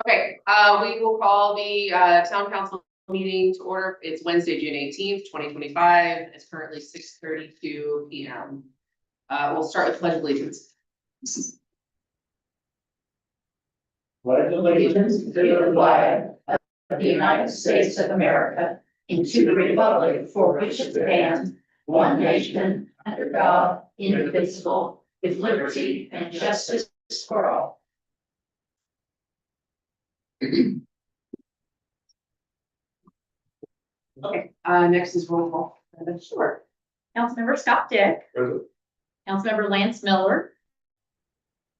Okay, we will call the town council meeting to order. It's Wednesday, June 18th, 2025. It's currently 6:32 p.m. We'll start with pledge of allegiance. Pledge allegiance to the flag of the United States of America and to the republic for which it stands, one nation, under God, indivisible, with liberty and justice for all. Okay, next is roll call. Sure. Councilmember Scott Dick. Present. Councilmember Lance Miller.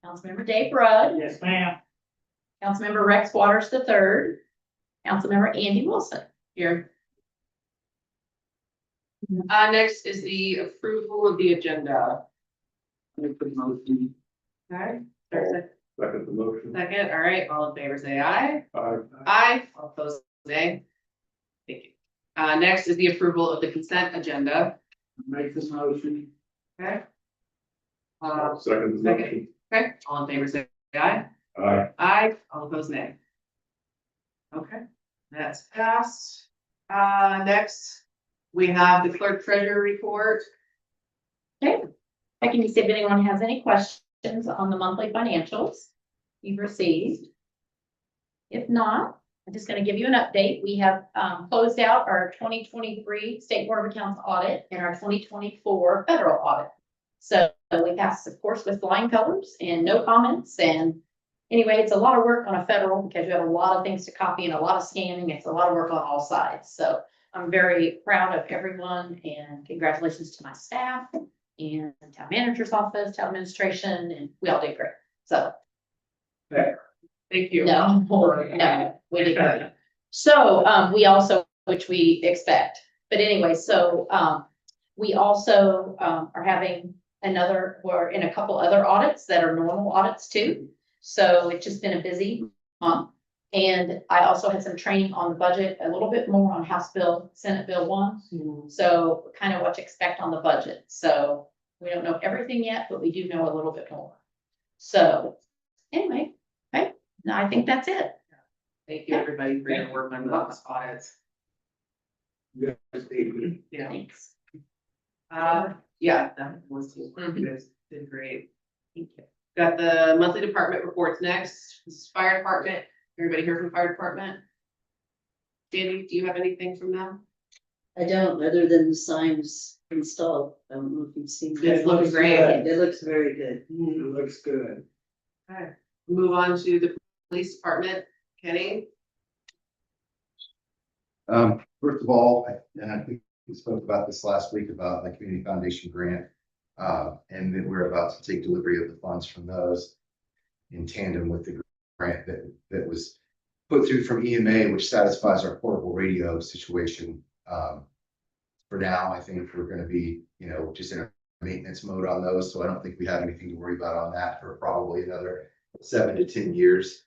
Councilmember Dave Rudd. Yes, ma'am. Councilmember Rex Waters III. Councilmember Andy Wilson. Here. Next is the approval of the agenda. Okay, there's Second the motion. a second. All right, all in favor, say aye. Aye. Aye. All opposed, nay. Thank you. Next is the approval of the consent agenda. Make the motion. Okay. Second the motion. Okay, all in favor, say aye. Aye. Aye. All opposed, nay. Okay, that's passed. Next, we have the clerk-treasurer report. Okay. Checking to see if anyone has any questions on the monthly financials you've received. If not, I'm just going to give you an update. We have closed out our 2023 State Board of Accounts audit and our 2024 federal audit. So we passed, of course, with flying colors and no comments. And anyway, it's a lot of work on a federal because you have a lot of things to copy and a lot of scanning. It's a lot of work on all sides. So I'm very proud of everyone and congratulations to my staff and town manager's office, town administration, and we all did great. So. Thank you. No, we did great. So, we also, which we expect, but anyway, so, we also, are having we're in a couple other audits that are normal audits too. So it's just been a busy month. And I also had some training on the budget, a little bit more on House Bill, Senate Bill 1. So kind of what to expect on the budget. So we don't know everything yet, but we do know a little bit more. So anyway, okay, now I think that's it. Thank you, everybody, for your work on those audits. Yeah. Thanks. Yeah, that was you guys did great. Thank you. Got the monthly department reports next. This is fire department. Everybody here from fire department? Danny, do you have anything from them? I don't, other than the signs installed. I don't know if you've seen. It's looking great. It looks very good. It looks good. Okay, move on to the police department. Kenny? First of all, and I think we spoke about this last week about the community foundation grant. And then we're about to take delivery of the funds from those in tandem with the grant that was put through from EMA, which satisfies our portable radio situation. For now, I think we're going to be, just in a maintenance mode on those. So I don't think we have anything to worry about on that for probably another 7 to 10 years.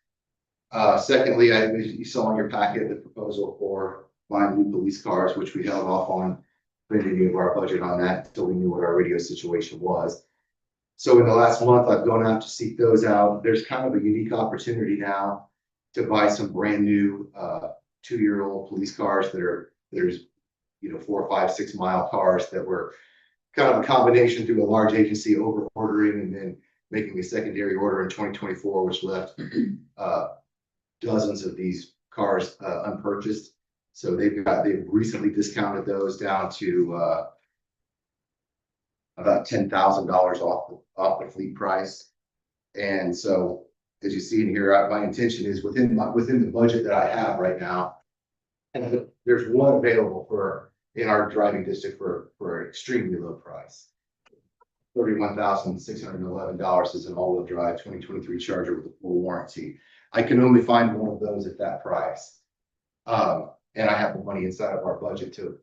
Secondly, you saw in your packet the proposal for buying new police cars, which we held off on spending any of our budget on that until we knew what our radio situation was. So in the last month, I've gone out to seek those out. There's kind of a unique opportunity now to buy some brand new 2-year-old police cars there's 4, 5, 6 mile cars that were kind of a combination through a large agency over ordering and then making a secondary order in 2024, which left dozens of these cars unpurchased. So they've recently discounted those down to about $10,000 off the fleet price. And so, as you see in here, my intention is within the budget that I have right now, and there's one available in our driving district for an extremely low price. $31,611 is an all-wheel drive 2023 Charger with a full warranty. I can only find one of those at that price. And I have the money inside of our budget to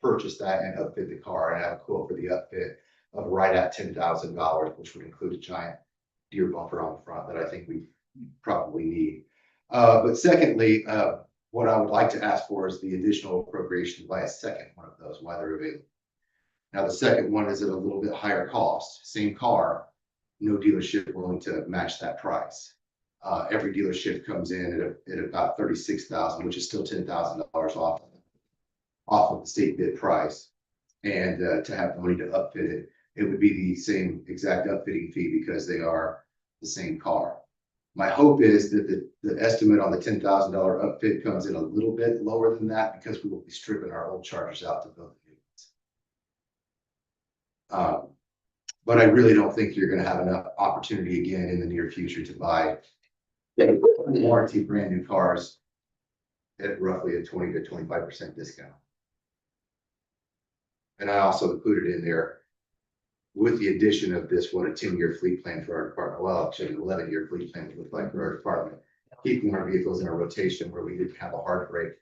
purchase that and upfit the car. And I have a quote for the upfit of right at $10,000, which would include a giant deer bumper on the front that I think we probably need. But secondly, what I would like to ask for is the additional appropriation to buy a second one of those while they're available. Now, the second one is at a little bit higher cost, same car, no dealership willing to match that price. Every dealership comes in at about 36,000, which is still $10,000 off of the state bid price. And to have the money to upfit it, it would be the same exact upfitting fee because they are the same car. My hope is that the estimate on the $10,000 upfit comes in a little bit lower than that because we will be stripping our old Chargers out to build the new ones. But I really don't think you're gonna have enough opportunity again in the near future to buy warranty brand new cars at roughly a 20 to 25% discount. And I also included in there with the addition of this, what a 10-year fleet plan for our department, well, actually an 11-year fleet plan would look like for our department, keeping our vehicles in a rotation where we didn't have a hard break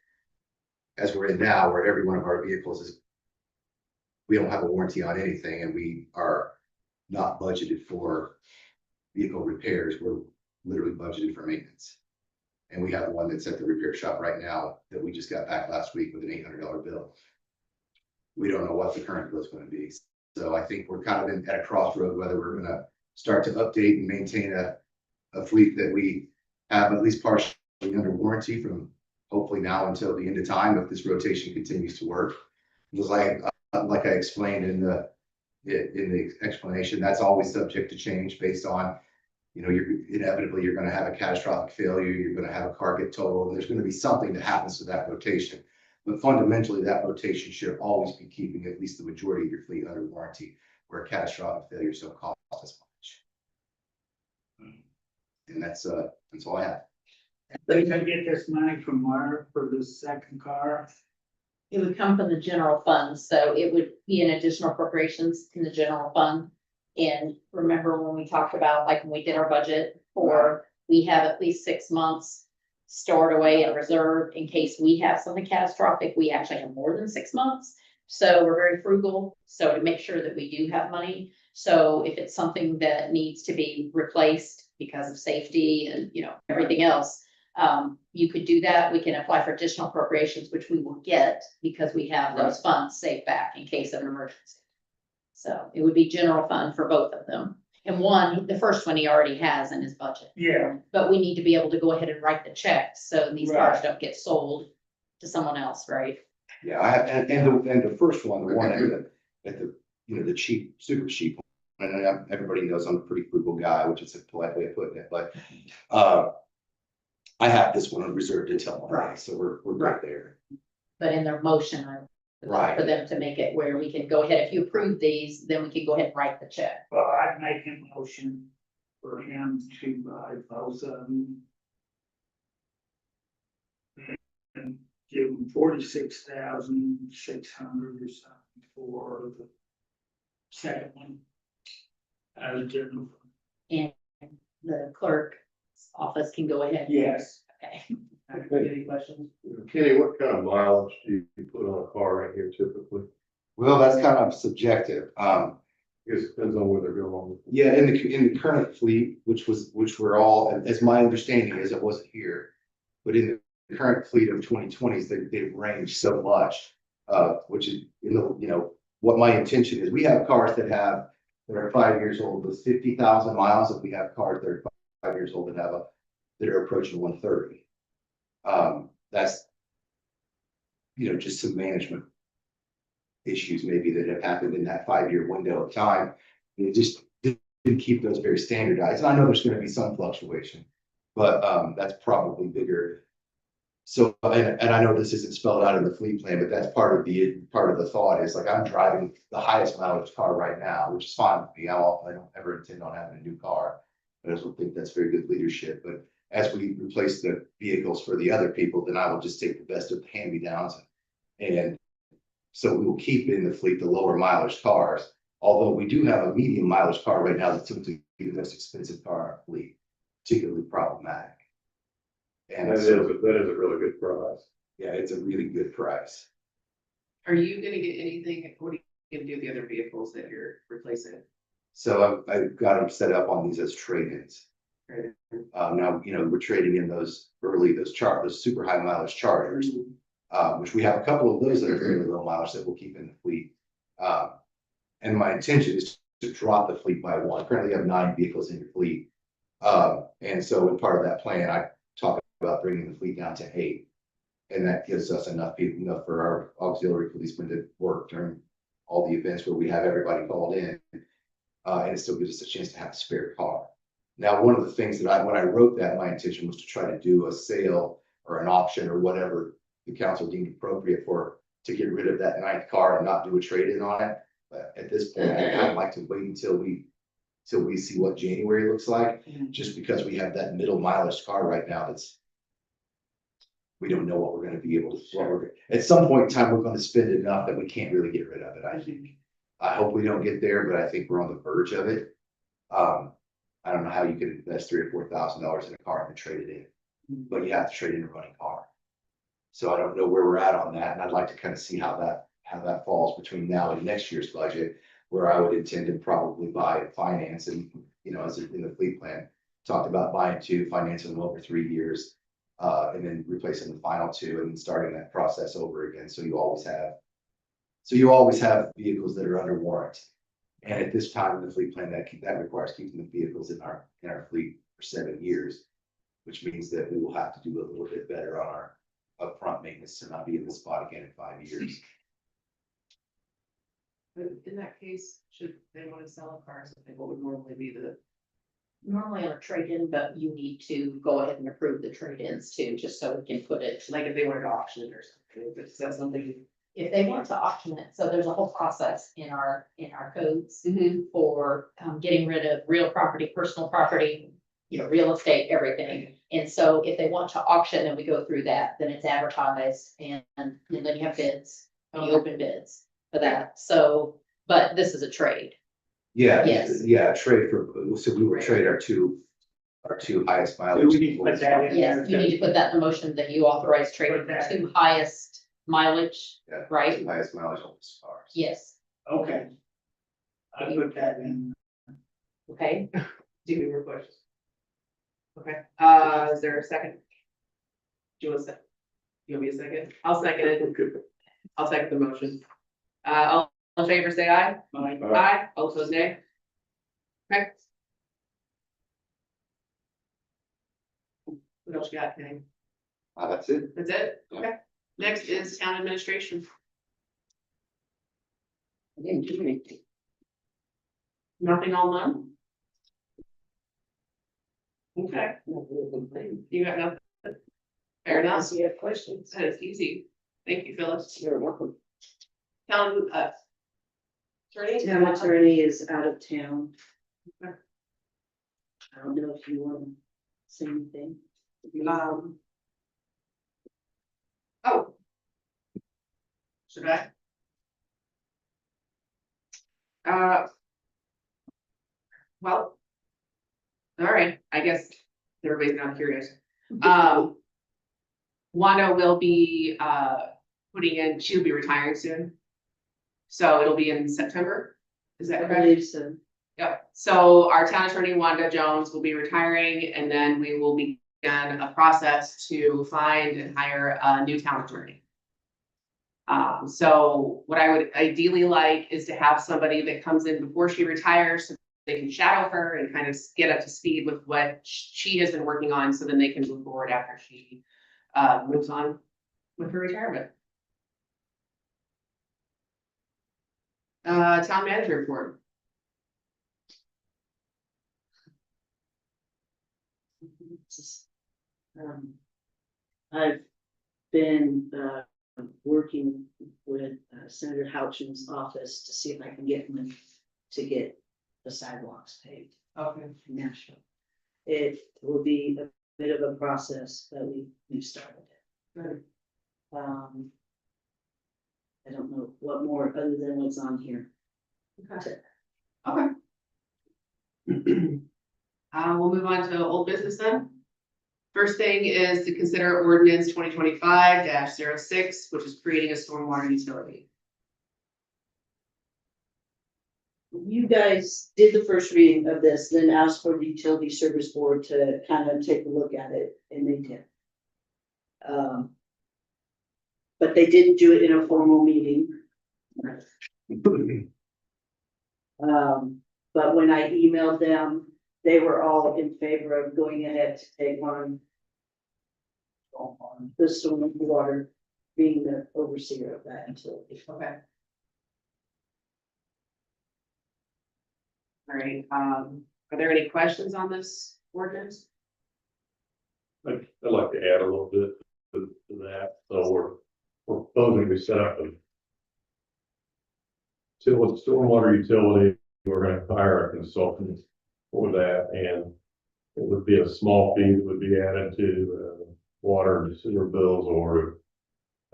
as we're in now, where every one of our vehicles is, we don't have a warranty on anything and we are not budgeted for vehicle repairs. We're literally budgeted for maintenance. And we have one that's at the repair shop right now that we just got back last week with an $800 bill. We don't know what the current bill is going to be. So I think we're kind of at a crossroad, whether we're going to start to update and maintain a fleet that we have at least partially under warranty from hopefully now until the end of time, if this rotation continues to work. Just like I explained in the explanation, that's always subject to change based on, you know, inevitably you're going to have a catastrophic failure, you're going to have a car get totaled, and there's going to be something that happens to that rotation. But fundamentally, that rotation should always be keeping at least the majority of your fleet under warranty, where catastrophic failures don't cost as much. And that's all I have. They can get this money from where for the second car? It would come from the general fund, so it would be an additional appropriations in the general fund. And remember when we talked about, like, when we did our budget for, we have at least 6 months stored away in reserve in case we have something catastrophic. We actually have more than 6 months. So we're very frugal. So to make sure that we do have money. So if it's something that needs to be replaced because of safety and, you know, everything else, you could do that. We can apply for additional appropriations, which we will get because we have those funds saved back in case of an emergency. So it would be general fund for both of them. And one, the first one he already has in his budget. Yeah. But we need to be able to go ahead and write the check, so these cars Right. don't get sold to someone else, right? Yeah, and the first one, the one at the you know, the cheap, super cheap one, and everybody knows I'm a pretty frugal guy, which is a polite way of putting it, but I have this one reserved until Monday, Right. so we're right there. But in their motion, I Right. for them to make it where we can go ahead, if you approve these, then we can go ahead and write the check. Well, I'd make a motion for him to buy both of them. And give him 46,600 or something for the second one. Out of general fund. And the clerk's office can go ahead. Yes. Okay. Any questions? Kenny, what kind of mileage do you put on a car right here typically? Well, that's kind of subjective. I guess it depends on where they're going. Yeah, in the current fleet, which we're all, as my understanding is, it wasn't here, but in the current fleet of 2020s, they've ranged so much, which is, you know, what my intention is. We have cars that are 5 years old with 50,000 miles, and we have cars that are 5 years old that are approaching 130. That's, you know, just some management issues maybe that have happened in that 5-year window of time. It just didn't keep those very standardized. And I know there's going to be some fluctuation, but that's probably bigger. So, and I know this isn't spelled out in the fleet plan, but that's part of the thought is, like, I'm driving the highest mileage car right now, which is fine with me. I don't ever intend on having a new car. I don't think that's very good leadership, but as we replace the vehicles for the other people, then I will just take the best of the hand-me-downs. And so we will keep in the fleet the lower mileage cars, although we do have a medium mileage car right now that's typically the most expensive car in our fleet, particularly problematic. And That is a really good price. yeah, it's a really good price. Are you gonna get anything, what are you gonna do with the other vehicles that you're replacing? So I've got them set up on these as trade-ins. Right. Now, you know, we're trading in those super high mileage Chargers, which we have a couple of those that are very low mileage that we'll keep in the fleet. And my intention is to drop the fleet by one. Currently, you have 9 vehicles in your fleet. And so in part of that plan, I talked about bringing the fleet down to 8. And that gives us enough people, enough for our auxiliary policemen to work during all the events where we have everybody called in. And it still gives us a chance to have a spare car. Now, one of the things that when I wrote that, my intention was to try to do a sale or an auction or whatever the council deemed appropriate to get rid of that 9th car and not do a trade-in on it. But at this point, I'd like to wait until we see what January looks like, just because we have that middle mileage car right now we don't know what we're gonna be able to, at some point in time, we're gonna spend enough that we can't really get rid of it, I think. I hope we don't get there, but I think we're on the verge of it. I don't know how you could invest $3,000 or $4,000 in a car and then trade it in, but you have to trade in a running car. So I don't know where we're at on that, and I'd like to kind of see how that falls between now and next year's budget, where I would intend to probably buy and finance, and, as in the fleet plan, talked about buying 2, financing them over 3 years, and then replacing the final 2 and then starting that process over again. So you always have vehicles that are under warranty. And at this time in the fleet plan, that requires keeping the vehicles in our fleet for 7 years, which means that we will have to do a little bit better on our upfront maintenance to not be in the spot again in 5 years. But in that case, should they want to sell a car, something, what would normally be Normally on a trade-in, but you need to go ahead and approve the trade-ins too, just so we can put it, like if they wanted to auction it or something, if it's something. if they want to auction it, so there's a whole process in our codes Mm-hmm. for getting rid of real property, personal property, real estate, everything. And so if they want to auction and we go through that, then it's advertised and then you have bids, and you open bids for that. So, but this is a trade. Yeah, Yes. yeah, trade so we will trade our two highest Do mileage. we need to put that in? Yes, you need to put that in the motion that you authorize trading the 2 highest mileage, Yeah, right? two highest mileage on these cars. Yes, Okay. I put that in. okay. Do you have more questions? Okay, is there a second? Do you want a second? You want me a second? I'll second it. I'll second the motion. All in favor, say aye. Mine. Aye. All opposed, nay. Okay. What else you got, Kenny? That's it. That's it? Okay. Next is town administration. Nothing on them? Okay, you got nothing? Fair enough. You have questions? That is easy. Thank you, Phyllis. You're welcome. Town, attorney? Town attorney is out of town. Okay. I don't know if you want to say anything. Oh. Should I? Well. All right, I guess everybody's not curious. Wanda will be, she'll be retiring soon. So it'll be in September, is that I correct? believe so. Yep, so our town attorney Wanda Jones will be retiring, and then we will begin a process to find and hire a new town attorney. So what I would ideally like is to have somebody that comes in before she retires, so they can shadow her and kind of get up to speed with what she has been working on, so then they can move forward after she moves on with her retirement. Town manager report. I've been working with Senator Houchin's office to see if I can get him to get the sidewalks paved Okay. in Nashville. It will be a bit of a process, but we've started it. Good. I don't know what more other than what's on here. Okay. Okay. We'll move on to old business then. First thing is to consider ordinance 2025-06, which is creating a stormwater utility. You guys did the first reading of this, then asked for the utility service board to kind of take a look at it, and they did. But they didn't do it in a formal meeting. But when I emailed them they were all in favor of going ahead to take on the stormwater, being the overseer of that utility. Okay. All right, are there any questions on this ordinance? I'd like to add a little bit to that. So we're proposing we set up a stormwater utility. We're gonna hire a consultant for that, and it would be a small fee that would be added to water and sewer bills, or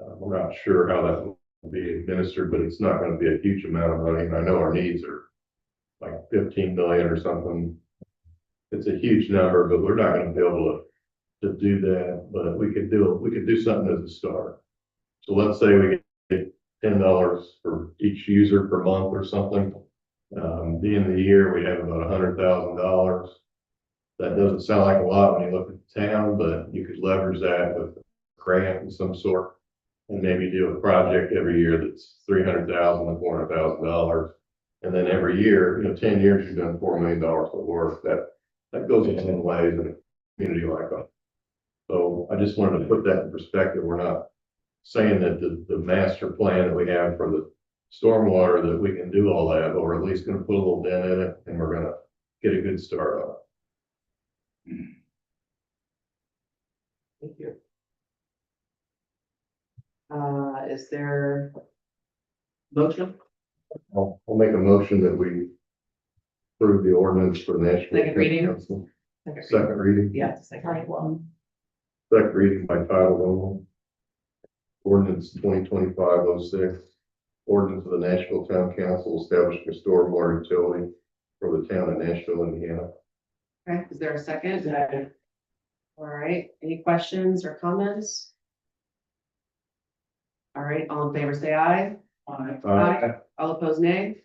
I'm not sure how that will be administered, but it's not gonna be a huge amount of money. And I know our needs are like 15 million or something. It's a huge number, but we're not gonna be able to do that, but we could do something as a start. So let's say we get $10 for each user per month or something. The end of the year, we have about $100,000. That doesn't sound like a lot when you look at the town, but you could leverage that with a grant of some sort and maybe do a project every year that's $300,000 to $400,000. And then every year, 10 years, you've done $4 million of work. That goes a long ways in a community like that. So I just wanted to put that in perspective. We're not saying that the master plan that we have for the stormwater, that we can do all that, but we're at least gonna put a little dent in it, and we're gonna get a good start on it. Thank you. Is there motion? I'll make a motion that we approve the ordinance for the Nashville. Second reading? Council. Second reading? Yeah, second. Second reading by title only. Ordinance 2025-06. Ordinance of the Nashville Town Council establishing a stormwater utility for the town of Nashville, Indiana. Okay, is there a second? All right, any questions or comments? All right, all in favor, say aye. Aye. All opposed, nay.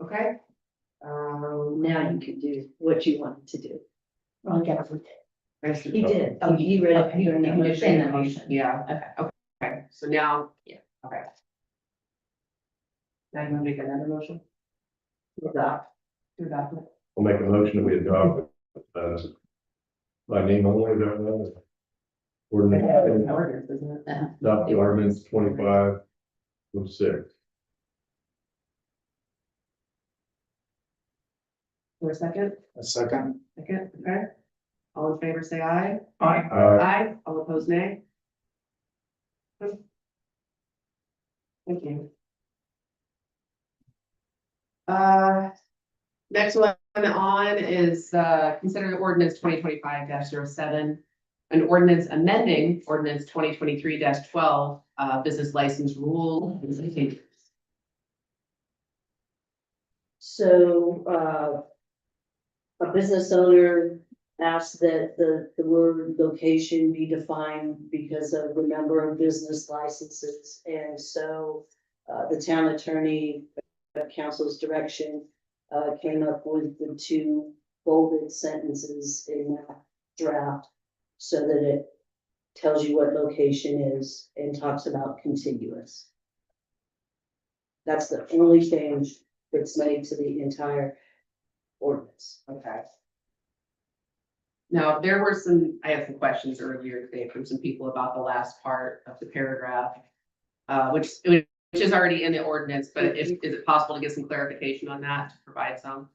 Okay. Now you can do what you wanted to do. Well, yeah, He did. Oh, you read it. You're not gonna say in the that. motion. Yeah, okay, so now. Yeah. Okay. Now you want to make another motion? Adopt. To adopt it? I'll make a motion that we adopt, by name only, is that right? Ordinance, Ordinance, isn't it? adopt the ordinance 25-06. For a second? A second. Second, okay. All in favor, say aye. Aye. Aye. All opposed, nay. Thank you. Next one on is, consider ordinance 2025-07. An ordinance amending ordinance 2023-12, business license rule. So, a business owner asked that the word location be defined because of the number of business licenses. And so, the town attorney, council's direction, came up with the two bolded sentences in that draft so that it tells you what location is and talks about contiguous. That's the only change that's made to the entire ordinance. Okay. Now, there were some, I had some questions earlier today from some people about the last part of the paragraph. Which is already in the ordinance, but is it possible to get some clarification on that, to provide some?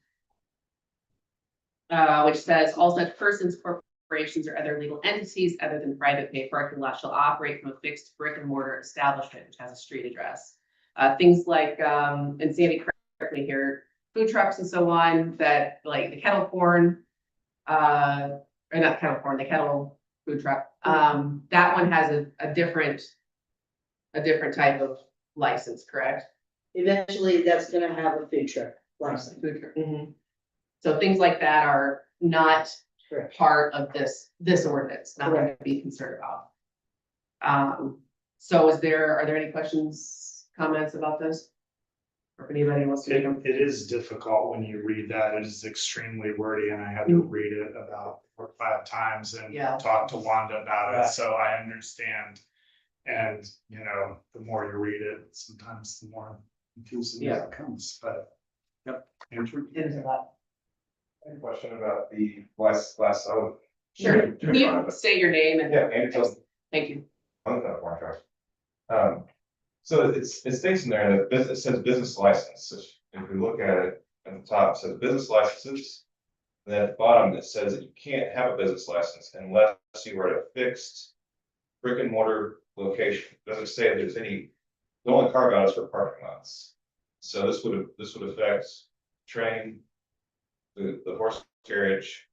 Which says, all such persons, corporations, or other legal entities other than private pay parking lot shall operate from a fixed brick and mortar establishment which has a street address. Things like, and Sandy, correct me here, food trucks and so on, that like the kettle corn, or not kettle corn, the kettle food truck, that one has a different type of license, correct? Eventually, that's gonna have a food truck license. Food truck. Mhm. So things like that are not Correct. part of this ordinance, not going to be concerned about. So are there any questions, comments about this? Or if anybody wants to make them? It is difficult when you read that. It is extremely wordy and I had to read it about 4 or 5 times and Yeah. talk to Wanda about Yeah. it, so I understand. And, the more you read it, sometimes the more confusing Yeah. it becomes, but. Yep. It is a lot. Question about the last, Sure, can you state your name and? Yeah, Andy tells, Thank you. I'm not more truck. So it states in there that it says business license. If we look at it at the top, it says business licenses. Then at the bottom, it says that you can't have a business license unless you are at a fixed brick and mortar location. It doesn't say there's any, the only carve out is for parking lots. So this would affect train, the horse carriage.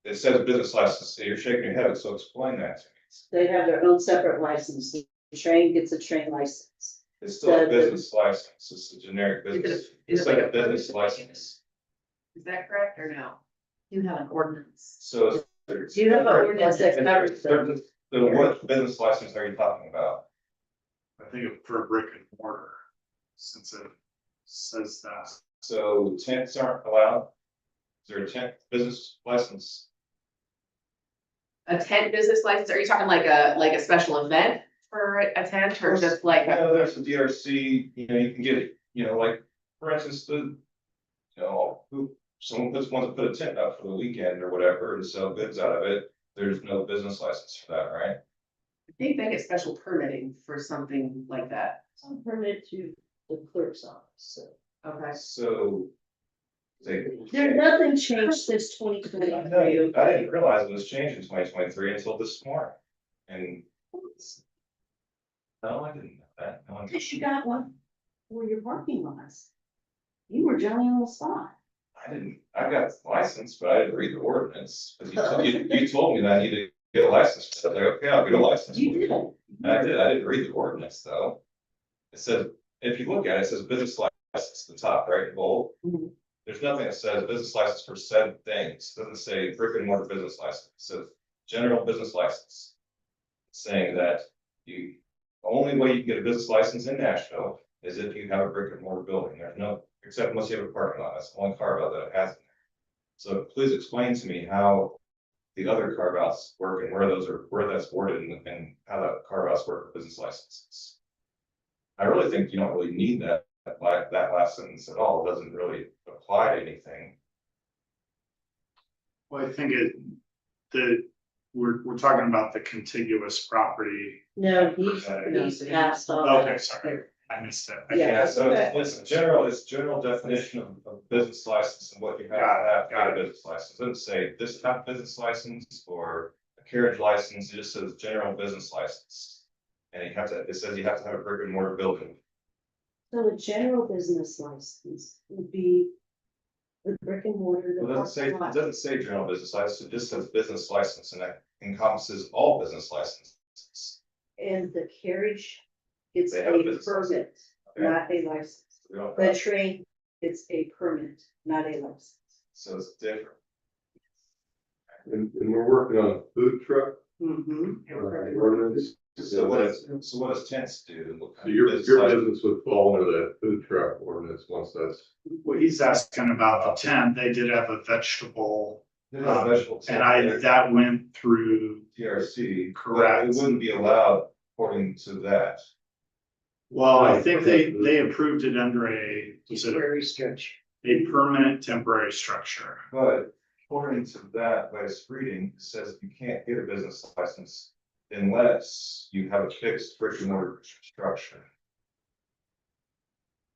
It says business license, so you're shaking your head, so explain that to me. They have their own separate license. The train gets a train license. It's still a business license, it's a generic business, Is it's it like like a a business business license. Is that correct or no? You have an ordinance. So. Do you have an ordinance that covers them? So what business license are you talking about? I think for brick and mortar, since it says that. So tents aren't allowed? Is there a tent business license? A tent business license, are you talking like a special event for a tent or just like You a? know, there's the DRC, you know, you can get, you know, like, for instance, someone wants to put a tent up for the weekend or whatever and sell goods out of it. There's no business license for that, right? I think they get special permitting for something like that. Some permit to the clerk's office, so. Okay. So. Nothing changed since 2023. I didn't realize it was changed in 2023 until this morning. And. No, I didn't know that. No, Because you got one for your parking lots. You were Johnny on the spot. I got the license, but I didn't read the ordinance. 'Cause you told me that I needed to get a license. So I was like, okay, I'll get a license. You did. And I didn't read the ordinance though. It says, if you look at it, it says business license at the top, right, in bold. Mhm. There's nothing that says business license for said things. It doesn't say brick and mortar business license. It says general business license. Saying that the only way you can get a business license in Nashville is if you have a brick and mortar building. There's no, except unless you have a parking lot. That's the only carve out that it has in there. So please explain to me how the other carve outs work and where that's worded and how that carve outs work for business licenses. I really think you don't really need that last sentence at all. It doesn't really apply to anything. Well, I think we're talking about the contiguous property. No, he's passed on. Okay, sorry, I missed it. Yeah. So it's general definition of business license and what you have to have a business license. It doesn't say this type of business license or a carriage license. It just says general business license. And it says you have to have a brick and mortar building. So a general business license would be the brick and mortar. It doesn't say general business license. It just says business license and that encompasses all business licenses. And the carriage, it's They a have a business permit, Okay. not a license. We don't The have- train, it's a permit, not a license. So it's different. And we're working on a food truck. Mm-hmm. Ordinance. So what does tents do? What So kind of your business license- business would fall under that food truck ordinance once that's. Well, he's asking about the tent, they did have a vegetable, There's no vegetable tent and there. that went through, TRC. Correct. It wouldn't be allowed according to that. well, I think they approved it under was it Temporary structure. a permanent temporary structure. But according to that latest reading, it says you can't get a business license unless you have a fixed brick and mortar structure.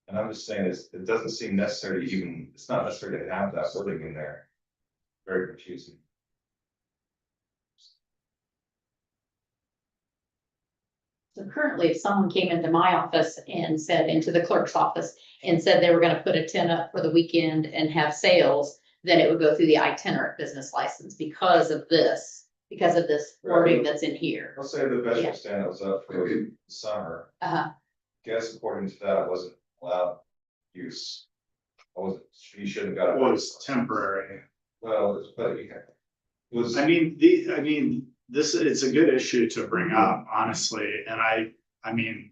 And I'm just saying it doesn't seem necessary to even, it's not necessary to have that wording in there. Very confusing. So currently, if someone came into my office and said, into the clerk's office and said they were gonna put a tent up for the weekend and have sales, then it would go through the itinerant business license because of this wording that's in here. I'll say the vegetable stand that was up for the summer. Uh-huh. Guess according to that, it wasn't allowed use. You shouldn't have got. It was temporary. Well, but you can. It was. I mean, it's a good issue to bring up, honestly, and I mean,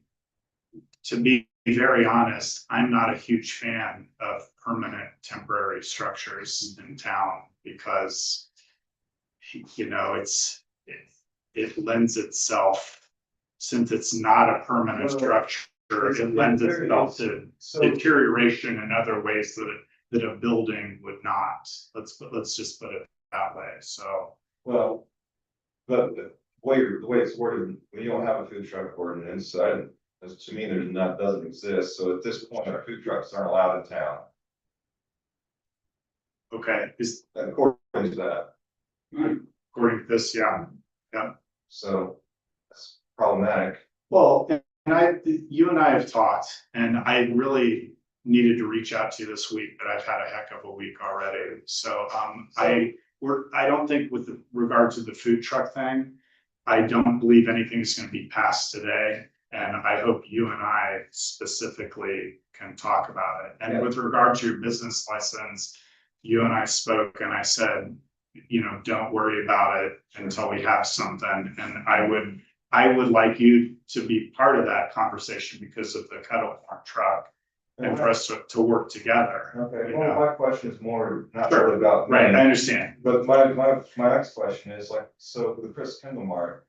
to be very honest, I'm not a huge fan of permanent temporary structures in town because you know, it lends itself, since it's not a permanent structure, it lends itself to deterioration in other ways that a building would not. Let's just put it that way, so. Well, but the way it's worded, we don't have a food truck ordinance, so to me, doesn't exist, so at this point, our food trucks aren't allowed in town, Okay, is according to that, according to this, yeah. so that's problematic. Well, and you and I have talked, and I really needed to reach out to you this week, but I've had a heck of a week already. So, I don't think with regard to the food truck thing, I don't believe anything is going to be passed today. And I hope you and I specifically can talk about it. And with regard to your business license, you and I spoke and I said, don't worry about it until we have something. And I would like you to be part of that conversation because of the cutoff truck and for us to work together. Okay, well, my question is more, not Sure. really about. Right, I understand. But my next question is like, so the Chris Kendall Mart.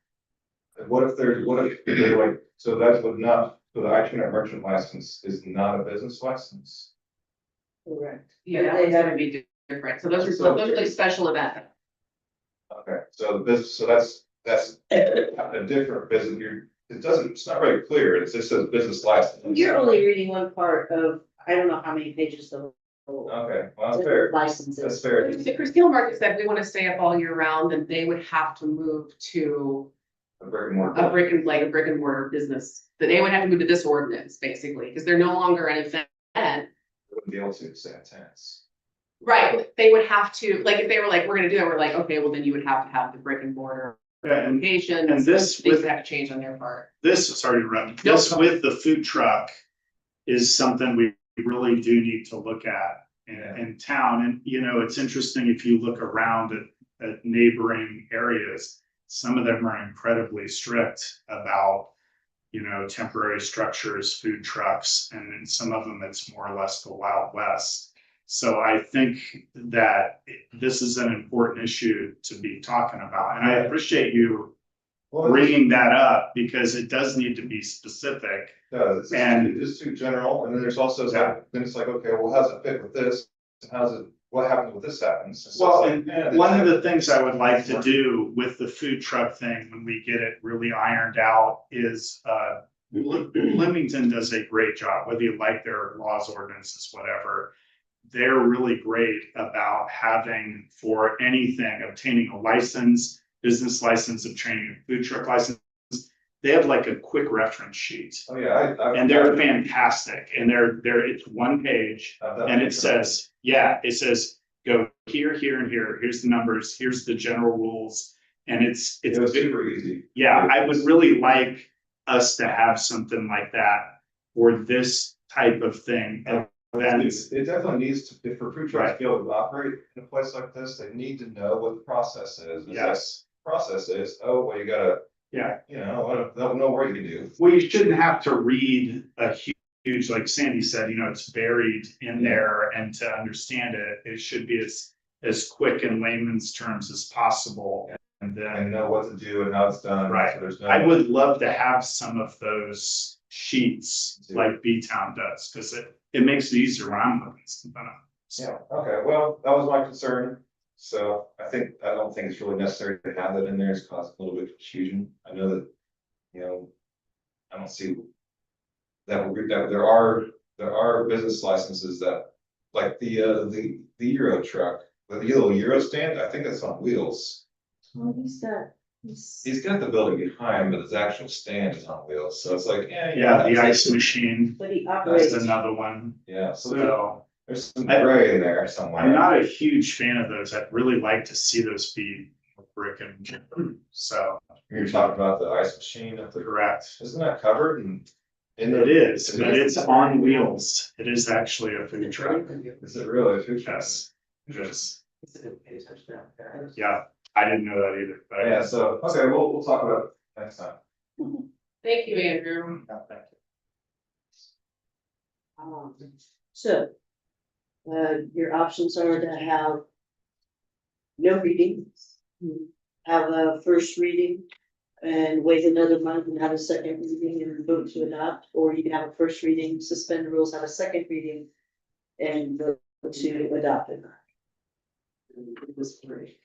What if they're like, so that would not, so the itinerant merchant license is not a business license? Correct. Yeah, that's gonna be different. So those are like special events. Okay, so that's a different business, it's not very clear, it just says business license. You're only reading one part of, I don't know how many pages the whole Okay, well, that's fair, license that's is. fair. The Christine Market said we want to stay up all year round, and they would have to move to A brick and mortar. a brick and mortar business. That they would have to move to this ordinance, basically, because they're no longer an event. Wouldn't be able to say tenants. Right, they would have to, like, if they were like, we're gonna do that, we're like, okay, well, then you would have to have the brick and mortar Yeah, location. and this Things with would have to change on their part. sorry to interrupt, this with the food truck is something we really do need to look at in town. And, it's interesting if you look around at neighboring areas, some of them are incredibly strict about, temporary structures, food trucks, and in some of them, it's more or less the Wild West. So I think that this is an important issue to be talking about, and I appreciate you bringing that up because it does need to be specific. It's And- just too general, and then there's also, Yeah. then it's like, okay, well, how's it fit with this? What happens with this happens? So it's Well, like, and yeah, one of the things I would like to do with the food truck thing, when we get it really ironed out, is Bloomington does a great job, whether you like their laws, ordinances, whatever. They're really great about having, for anything, obtaining a license, business license, obtaining a food truck license. They have like a quick reference sheet, Oh, yeah, and they're fantastic, and it's one page. And it says, go here, here, and here, here's the numbers, here's the general rules, and It was super easy. yeah, I would really like us to have something like that for this type of thing. And then, It definitely needs to, for food trucks to be able to operate in a place like this, they need to know what the process is. It's like, yes, process is, oh, well, you gotta, yeah, they'll know what you can do. well, you shouldn't have to read a huge, like Sandy said, it's buried in there, and to understand it, it should be as quick in layman's terms as possible. And And then know what to do and how it's done. Right. So there's no. I would love to have some of those sheets like B-Town does, because it makes it easier when I'm looking something up. Yeah, okay, well, that was my concern. So I don't think it's really necessary to have that in there. It's caused a little bit of confusion. I know that, I don't see that there are business licenses that, like the Euro truck, the little Euro stand, I think that's on wheels. Well, He's got the building behind, but his actual stand is on wheels, so it's like, Yeah, the ice machine, but he that's operates. another one. Yeah, so So there's some gray in there somewhere. I'm not a huge fan of those. I'd really like to see those be brick and so You're talking about the ice machine up there, correct. isn't that covered and? It is, but it's on wheels. It is actually a food truck. Is it really a food truck? Yes, it is. Yeah, I didn't know that either, but. Yeah, so, okay, we'll talk about it next time. Thank you, Andrew. So, your options are to have no reading, have a first reading, and wait another month and have a second reading and vote to adopt, or you can have a first reading, suspend the rules, have a second reading, and vote to adopt it. It was great.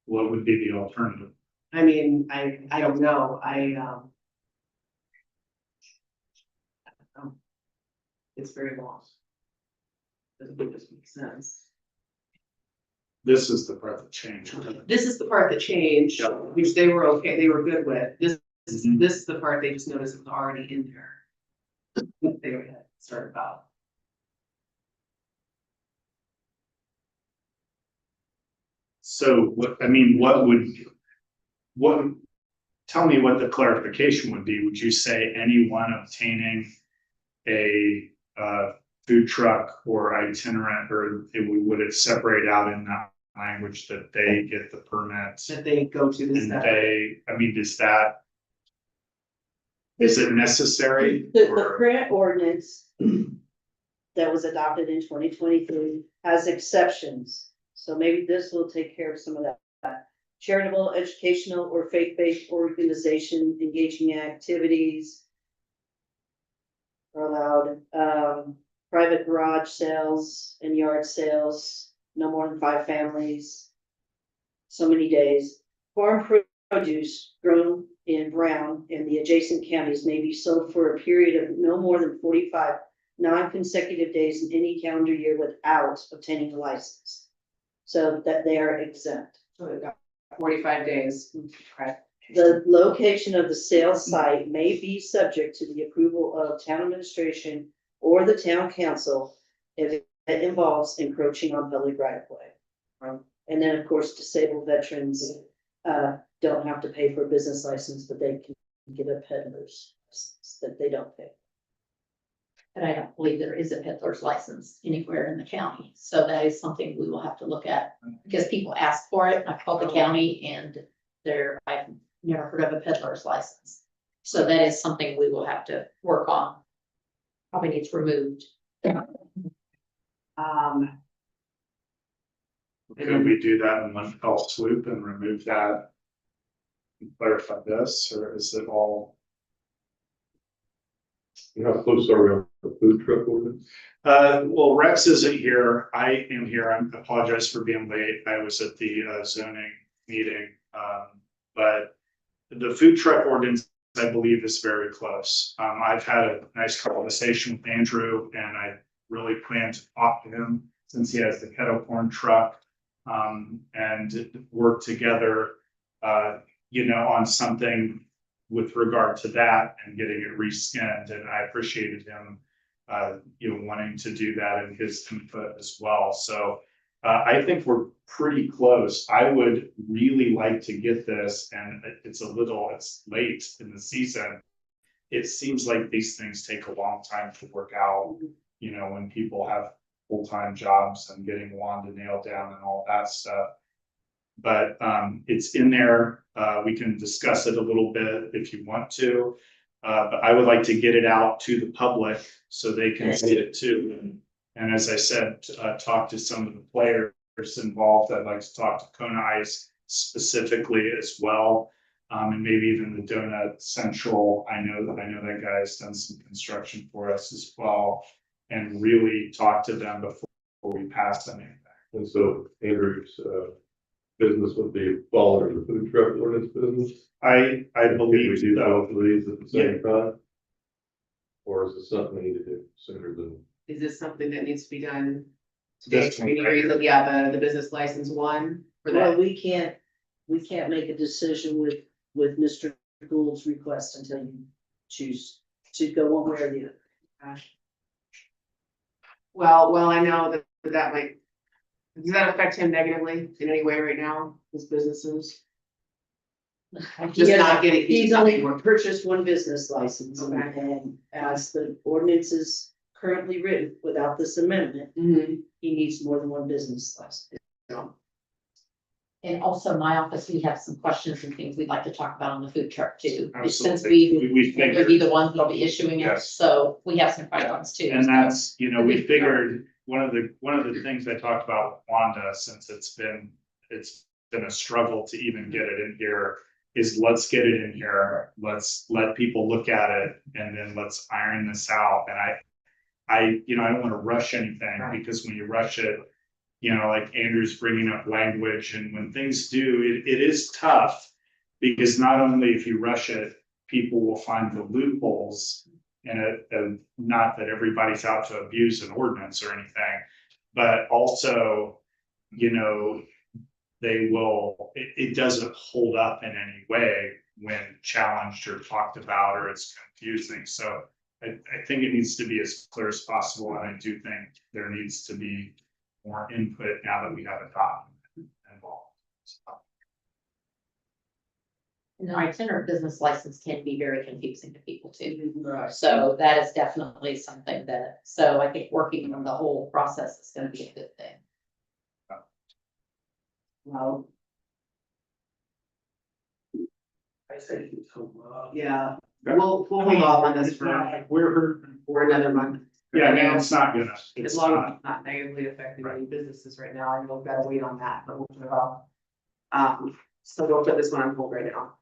What would be the alternative? I mean, I don't know, it's very long. Doesn't make sense. This is the part that changed. This is the part that changed, Yeah. which they were okay, they were good with. Mhm. This is the part they just noticed it was already in there. They had started about. So what, I mean, tell me what the clarification would be. Would you say anyone obtaining a, food truck or itinerant, or would it separate out in that language that they get the permit? That they go to this. And I mean, is it necessary? The or- current ordinance that was adopted in 2023 has exceptions. So maybe this will take care of some of that. Charitable, educational, or faith-based organization engaging in activities are allowed. Private garage sales and yard sales, no more than 5 families. So many days. Farm produce grown in Brown and the adjacent counties may be sold for a period of no more than 45 non-consecutive days in any calendar year without obtaining a license. So that they are exempt. So they've got 45 days. Correct. The location of the sales site may be subject to the approval of town administration or the town council if it involves encroaching on public right of way. And then, of course, disabled veterans don't have to pay for a business license, but they can get a peddler's license that they don't pay. But I don't believe there is a peddler's license anywhere in the county, so that is something we will have to look at, because people ask for it, I've called the county and I've never heard of a peddler's license. So that is something we will have to work on. Probably needs removed. Could we do that in one fell swoop and remove that? And clarify this, or is it all? How close are we on the food truck ordinance? Well, Rex isn't here. I am here. I apologize for being late. I was at the zoning meeting. But the food truck ordinance, I believe, is very close. I've had a nice conversation with Andrew, and I really plan to talk to him since he has the kettle corn truck. And work together, on something with regard to that and getting it reskinned. And I appreciated him, wanting to do that and his input as well. So I think we're pretty close. I would really like to get this, and it's late in the season. It seems like these things take a long time to work out, when people have full-time jobs and getting Wanda nailed down and all that stuff. But it's in there. We can discuss it a little bit if you want to. But I would like to get it out to the public so they can see it too. And as I said, talk to some of the players involved. I'd like to talk to Kona Ice specifically as well. And maybe even the Donut Central. I know that guy's done some construction for us as well. And really talk to them before we pass anything. And so Andrew's business would be following the food truck ordinance business? I Can we believe do so. both of these at the same time? Or is this something we need to do sooner than? Is this something that needs to be done? This Today, any reason, yeah, the business license one for Well, that, we can't make a decision with Mr. Gould's request until you choose to go one way or the other. well, I know that might, does that affect him negatively in any way right now, his businesses? Just not getting. He's only purchased one business license, Okay. and as the ordinance is currently written, without this amendment, Mhm. he needs more than one business license. And also in my office, we have some questions and things we'd like to talk about on the food truck too. Since Absolutely. We we'll be figured, the ones that'll be issuing it, Yes. so we have some questions too. and that's, we big figured, one of the things I talked about with Wanda, since it's been a struggle to even get it in here, is let's get it in here. Let's let people look at it, and then let's iron this out. And I don't want to rush anything, because when you rush it, like Andrew's bringing up language, and when things do, it is tough. Because not only if you rush it, people will find the loopholes in it, and not that everybody's out to abuse an ordinance or anything, but also, it doesn't hold up in any way when challenged or talked about, or it's confusing. So I think it needs to be as clear as possible, and I do think there needs to be more input now that we have a document involved. So, And the itinerant business license can be very confusing to people too. So that is definitely something that, so I think working on the whole process is gonna be a good thing. Well, I say, so, Yeah, we'll hold off on this It's not for like we're hurting. another month. Yeah, I mean, it's not gonna. As It's long as not. it's not negatively affecting Right. any businesses right now, I know we've got to wait on that, but we'll put it off. So we'll put this one on hold right now.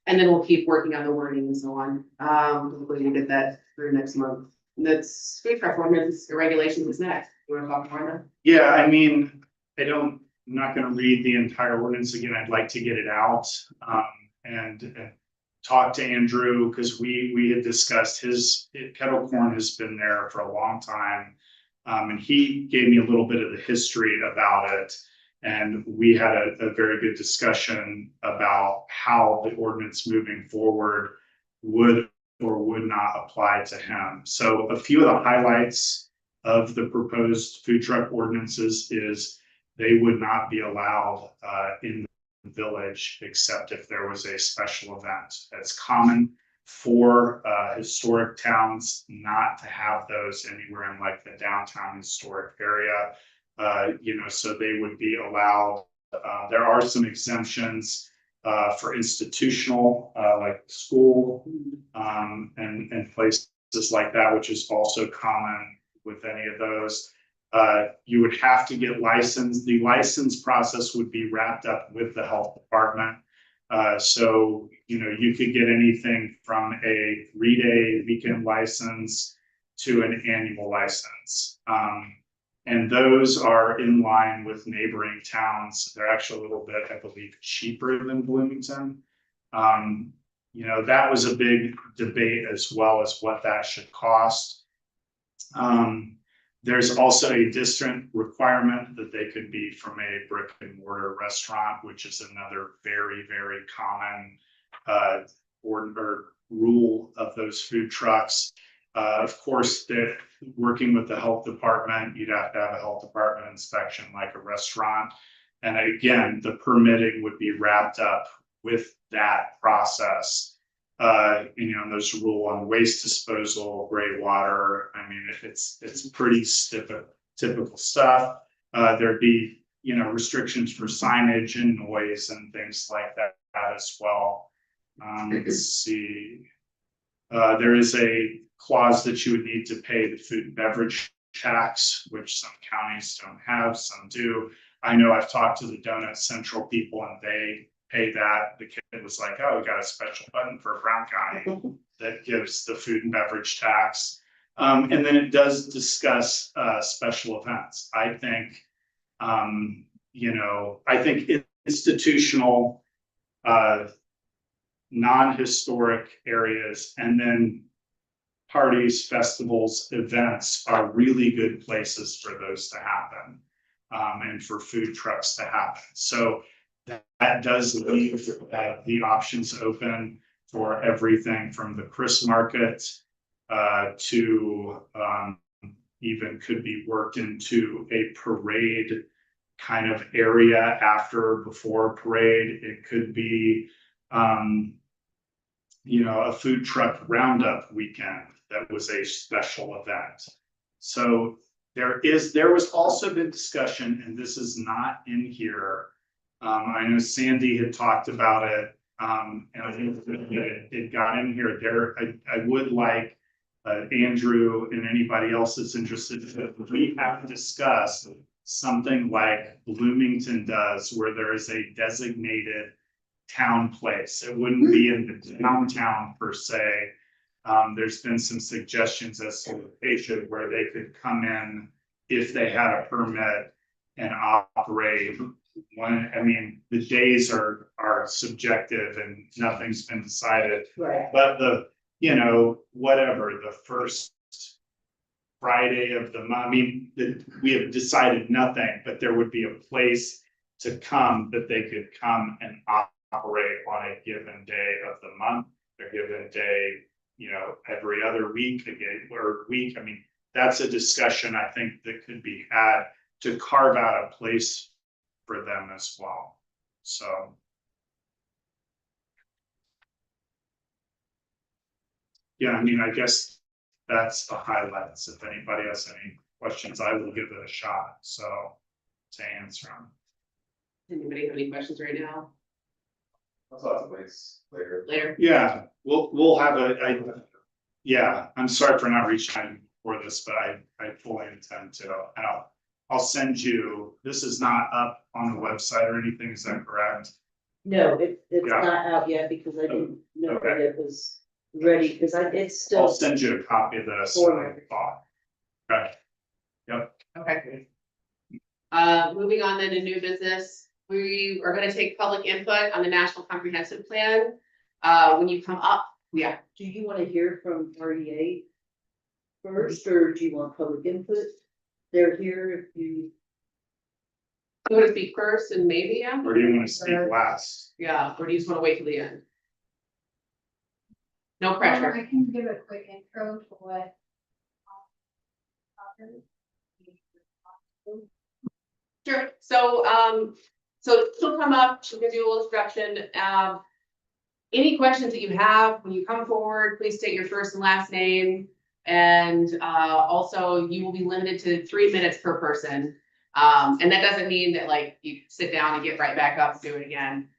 And then we'll keep working on the wording and so on. Hopefully we'll get that through next month. That's food truck ordinance regulations is next. You wanna talk more on that? Yeah, I mean, I'm not gonna read the entire ordinance again. I'd like to get it out, and talk to Andrew, because we had discussed kettle corn has been there for a long time. And he gave me a little bit of the history about it. And we had a very good discussion about how the ordinance moving forward would or would not apply to him. So a few of the highlights of the proposed food truck ordinances is they would not be allowed in the village except if there was a special event. It's common for historic towns not to have those anywhere in like the downtown historic area. So they would be allowed. There are some exemptions for institutional, like school, and places like that, which is also common with any of those. You would have to get licensed. The license process would be wrapped up with the health department. So, you could get anything from a 3-day weekend license to an annual license. And those are in line with neighboring towns. They're actually a little bit, I believe, cheaper than Bloomington. That was a big debate as well as what that should cost. There's also a distant requirement that they could be from a brick and mortar restaurant, which is another very, very common rule of those food trucks. Of course, they're working with the health department. You'd have to have a health department inspection like a restaurant. And again, the permitting would be wrapped up with that process. There's a rule on waste disposal, gray water. I mean, it's pretty typical stuff. There'd be, restrictions for signage and noise and things like that as well. Let's see. There is a clause that you would need to pay the food and beverage tax, which some counties don't have, some do. I know I've talked to the Donut Central people and they pay that. The kid was like, oh, we got a special button for Brown County that gives the food and beverage tax. And then it does discuss special events. I think, institutional, non-historic areas, and then parties, festivals, events are really good places for those to happen, and for food trucks to happen. So that does leave the options open for everything from the Chris market to even could be worked into a parade kind of area before parade. It could be a food truck roundup weekend that was a special event. So there was also been discussion, and this is not in here. I know Sandy had talked about it, and I think it got in here. I would like Andrew and anybody else that's interested, we have discussed something like Bloomington does, where there is a designated town place. It wouldn't be in the downtown per se, There's been some suggestions as to location where they could come in if they had a permit and operate. One, I mean, the days are subjective and nothing's been decided. Right. But whatever, the first Friday of the month, I mean, we have decided nothing, but there would be a place to come that they could come and operate on a given day of the month, a given day, every other week, I mean, that's a discussion I think that could be had to carve out a place for them as well, so. Yeah, I mean, I guess that's the highlights. If anybody has any questions, I will give it a shot, so, to answer them. Anybody have any questions right now? That's lots of ways later. Later? Yeah, we'll have I'm sorry for not reaching out for this, but I fully intend to, and I'll send you, this is not up on the website or anything, is that correct? No, it's Yeah. not out yet because I didn't know Okay. that it was ready, because it's still. I'll send you a copy of this. Forward. Okay. Okay. Moving on then to new business, we are gonna take public input on the National Comprehensive Plan. When you come up, yeah, Do you want to hear from RDA first, or do you want public input? They're here if you. you wanna speak first and maybe, yeah? Or do you want to speak last? Yeah, or do you just wanna wait till the end? No pressure. I can give a quick intro to what. Sure, so she'll come up, she'll give you a little instruction, any questions that you have, when you come forward, please state your first and last name. And, also you will be limited to 3 minutes per person. And that doesn't mean that like you sit down and get right back up and do it again.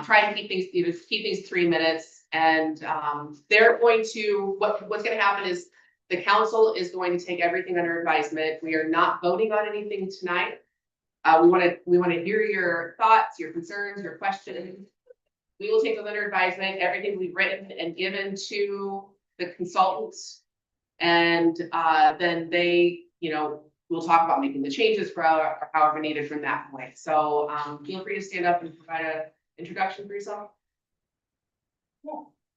Try to keep things 3 minutes and, they're going to, what's gonna happen is the council is going to take everything under advisement. We are not voting on anything tonight. We wanna hear your thoughts, your concerns, your questions. We will take those under advisement, everything we've written and given to the consultants. And then they, we'll talk about making the changes for however needed from that point. So feel free to stand up and provide an introduction for yourself.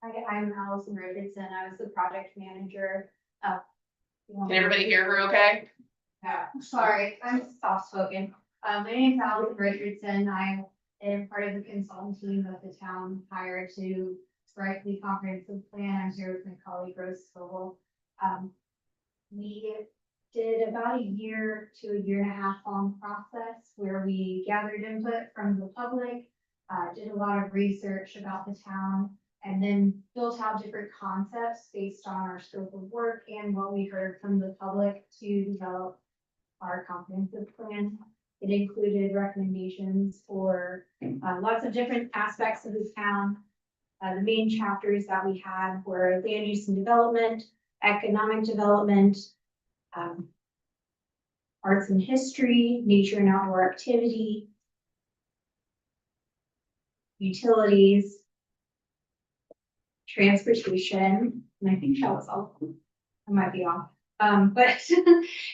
I'm Allison Richardson. I was the project manager. Can everybody hear her okay? Yeah, sorry, I'm soft spoken. My name is Allison Richardson. I am part of the consultant team of the town hired to write the comprehensive plan. I'm here with my colleague Rose Sobel. We did about a year to a year and a half long process where we gathered input from the public, did a lot of research about the town, and then built out different concepts based on our scope of work and what we heard from the public to develop our comprehensive plan. It included recommendations for lots of different aspects of the town. The main chapters that we had were land use and development, economic development, arts and history, nature and outdoor activity, utilities, transportation, and I think that was all. I might be off. But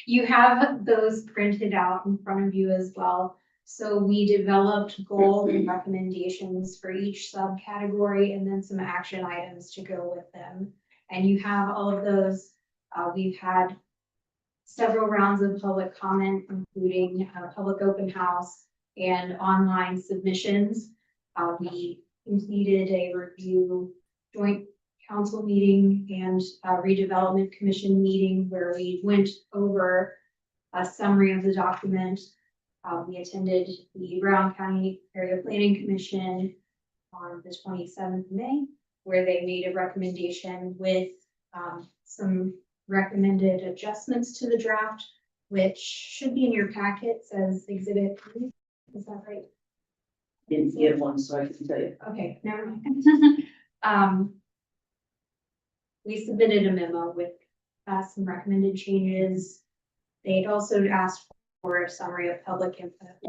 you have those printed out in front of you as well. So we developed goals and recommendations for each subcategory and then some action items to go with them. And you have all of those. We've had several rounds of public comment, including a public open house and online submissions. We completed a review joint council meeting and a redevelopment commission meeting where we went over a summary of the document. We attended the Brown County Area Planning Commission on the 27th of May, where they made a recommendation with some recommended adjustments to the draft, which should be in your packets as exhibit 3. Is that right? Didn't get one, so I can tell you. Okay, never mind. We submitted a memo with some recommended changes. They'd also asked for a summary of public input.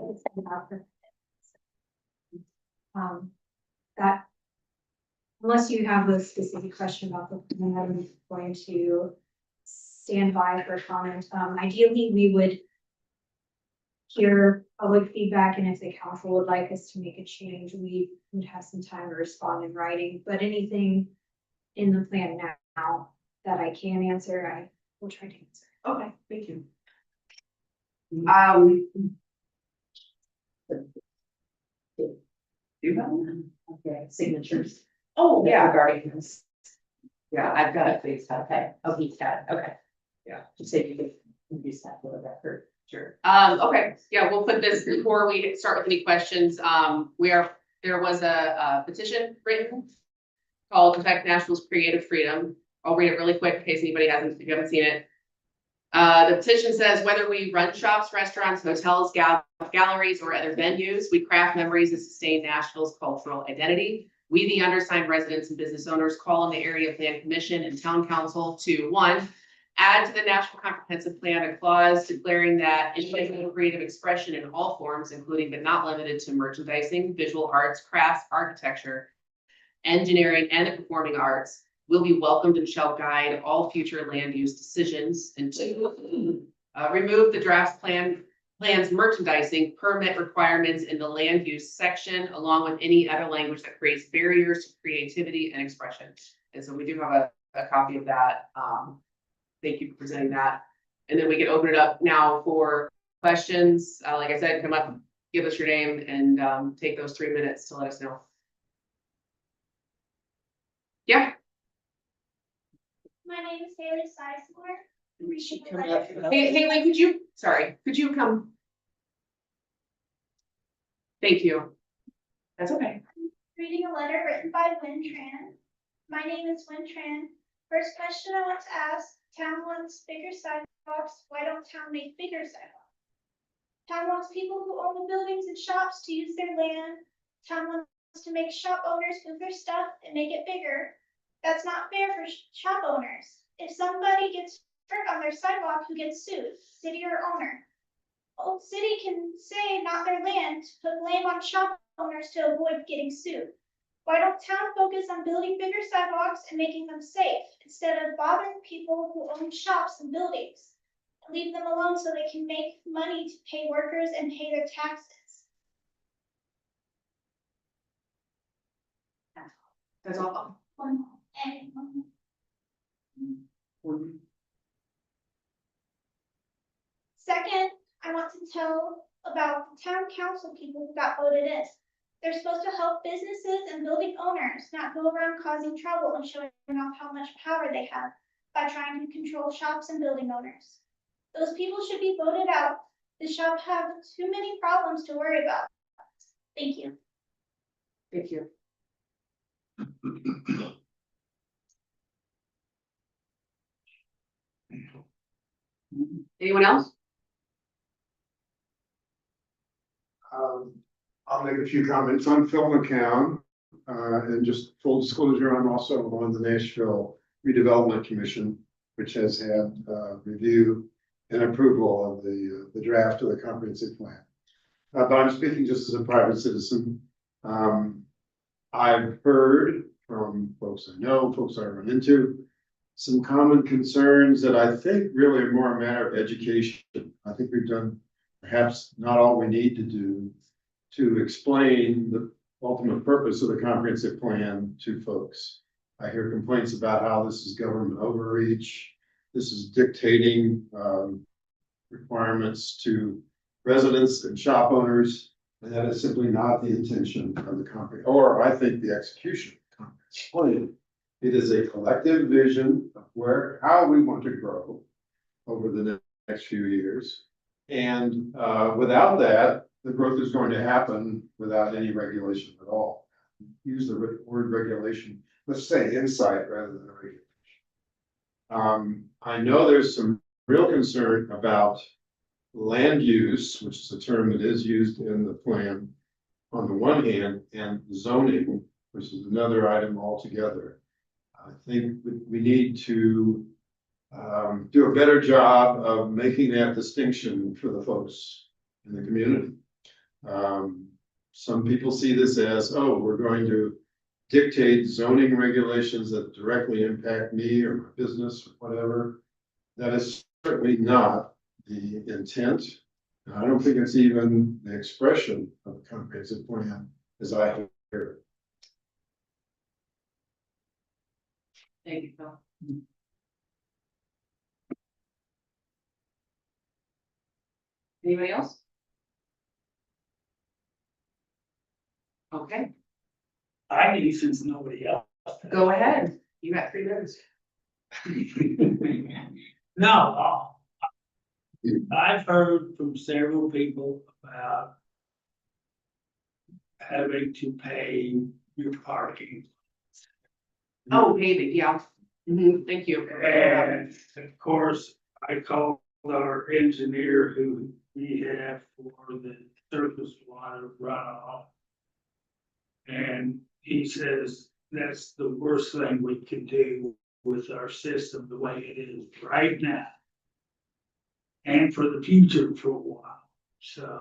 That unless you have a specific question about the plan, I'm going to stand by for comment. Ideally, we would hear public feedback, and if the council would like us to make a change, we would have some time to respond in writing, but anything in the plan now that I can answer, I will try to answer. Okay, thank you. You have one? Okay, signatures. Oh, yeah, Regarding this. yeah, I've got it. Please, okay, oh, he's got it, okay. Yeah. Just say you could introduce that for the record. Sure. Okay, yeah, we'll put this before we start with any questions. There was a petition written called Protect Nashville's Creative Freedom. I'll read it really quick in case anybody if you haven't seen it. The petition says whether we run shops, restaurants, hotels, galleries, or other venues, we craft memories that sustain Nashville's cultural identity. We, the undersigned residents and business owners, call on the Area Plan Commission and Town Council to, one, add to the Nashville Comprehensive Plan a clause declaring that individual creative expression in all forms, including but not limited to merchandising, visual arts, crafts, architecture, engineering, and the performing arts, will be welcomed and shall guide all future land use decisions. And two, remove the draft plan's merchandising permit requirements in the land use section, along with any other language that creates barriers to creativity and expression. And so we do have a copy of that. Thank you for presenting that. And then we can open it up now for questions. Like I said, come up, give us your name, and take those 3 minutes to let us know. Yeah. My name is Haley Sizemore. We should come up. Hey, Haley, could you come? Thank you. That's okay. Reading a letter written by Win Tran. My name is Win Tran. First question I want to ask, town wants bigger sidewalks. Why don't town make bigger sidewalks? Town wants people who own the buildings and shops to use their land. Town wants to make shop owners move their stuff and make it bigger. That's not fair for shop owners. If somebody gets hurt on their sidewalk, who gets sued? City or owner? Old City can say not their land, put blame on shop owners to avoid getting sued. Why don't town focus on building bigger sidewalks and making them safe instead of bothering people who own shops and buildings? Leave them alone so they can make money to pay workers and pay their taxes. That's all. Second, I want to tell about the town council people who got voted in. They're supposed to help businesses and building owners, not go around causing trouble and showing off how much power they have by trying to control shops and building owners. Those people should be voted out. The shop have too many problems to worry about. Thank you. Thank you. Anyone else? I'll make a few comments. I'm Phil McCown, and just full disclosure, I'm also on the Nashville Redevelopment Commission, which has had review and approval of the draft of the comprehensive plan. But I'm speaking just as a private citizen. I've heard from folks I know, folks I run into, some common concerns that I think really are more a matter of education. I think we've done perhaps not all we need to do to explain the ultimate purpose of the comprehensive plan to folks. I hear complaints about how this is government overreach. This is dictating requirements to residents and shop owners. And that is simply not the intention of the comprehensive, or I think the execution of the comprehensive plan. It is a collective vision of how we want to grow over the next few years. And without that, the growth is going to happen without any regulation at all. Use the word regulation, let's say insight rather than regulation. I know there's some real concern about land use, which is a term that is used in the plan on the one hand, and zoning, which is another item altogether. I think we need to do a better job of making that distinction for the folks in the community. Some people see this as, oh, we're going to dictate zoning regulations that directly impact me or my business or whatever. That is certainly not the intent. And I don't think it's even the expression of a comprehensive plan as I hear it. Thank you, Phil. Anybody else? Okay, I do since nobody else. go ahead. You got 3 minutes. No, I've heard from several people about having to pay your parking. Oh, paving, yeah. Thank you. And of course, I called our engineer who we have for the surface water runoff. And he says that's the worst thing we can do with our system the way it is right now. And for the future for a while, so.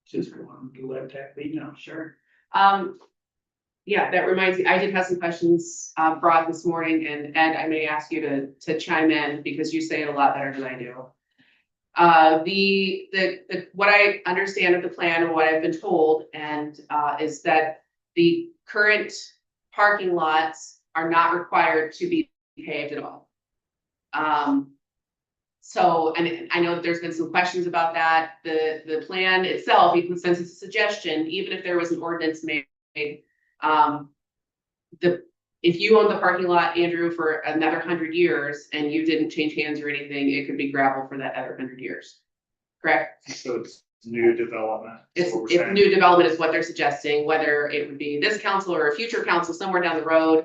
Just wanted to let that be known. Sure. Yeah, that reminds me, I did have some questions brought this morning, and Ed, I may ask you to chime in because you say it a lot better than I do. What I understand of the plan and what I've been told and is that the current parking lots are not required to be paved at all. So, and I know that there's been some questions about that. The plan itself, even since it's a suggestion, even if there was an ordinance made, if you own the parking lot, Andrew, for another 100 years and you didn't change hands or anything, it could be gravel for that other 100 years. Correct? So it's new development. is what we're It's saying. new development is what they're suggesting, whether it would be this council or a future council somewhere down the road.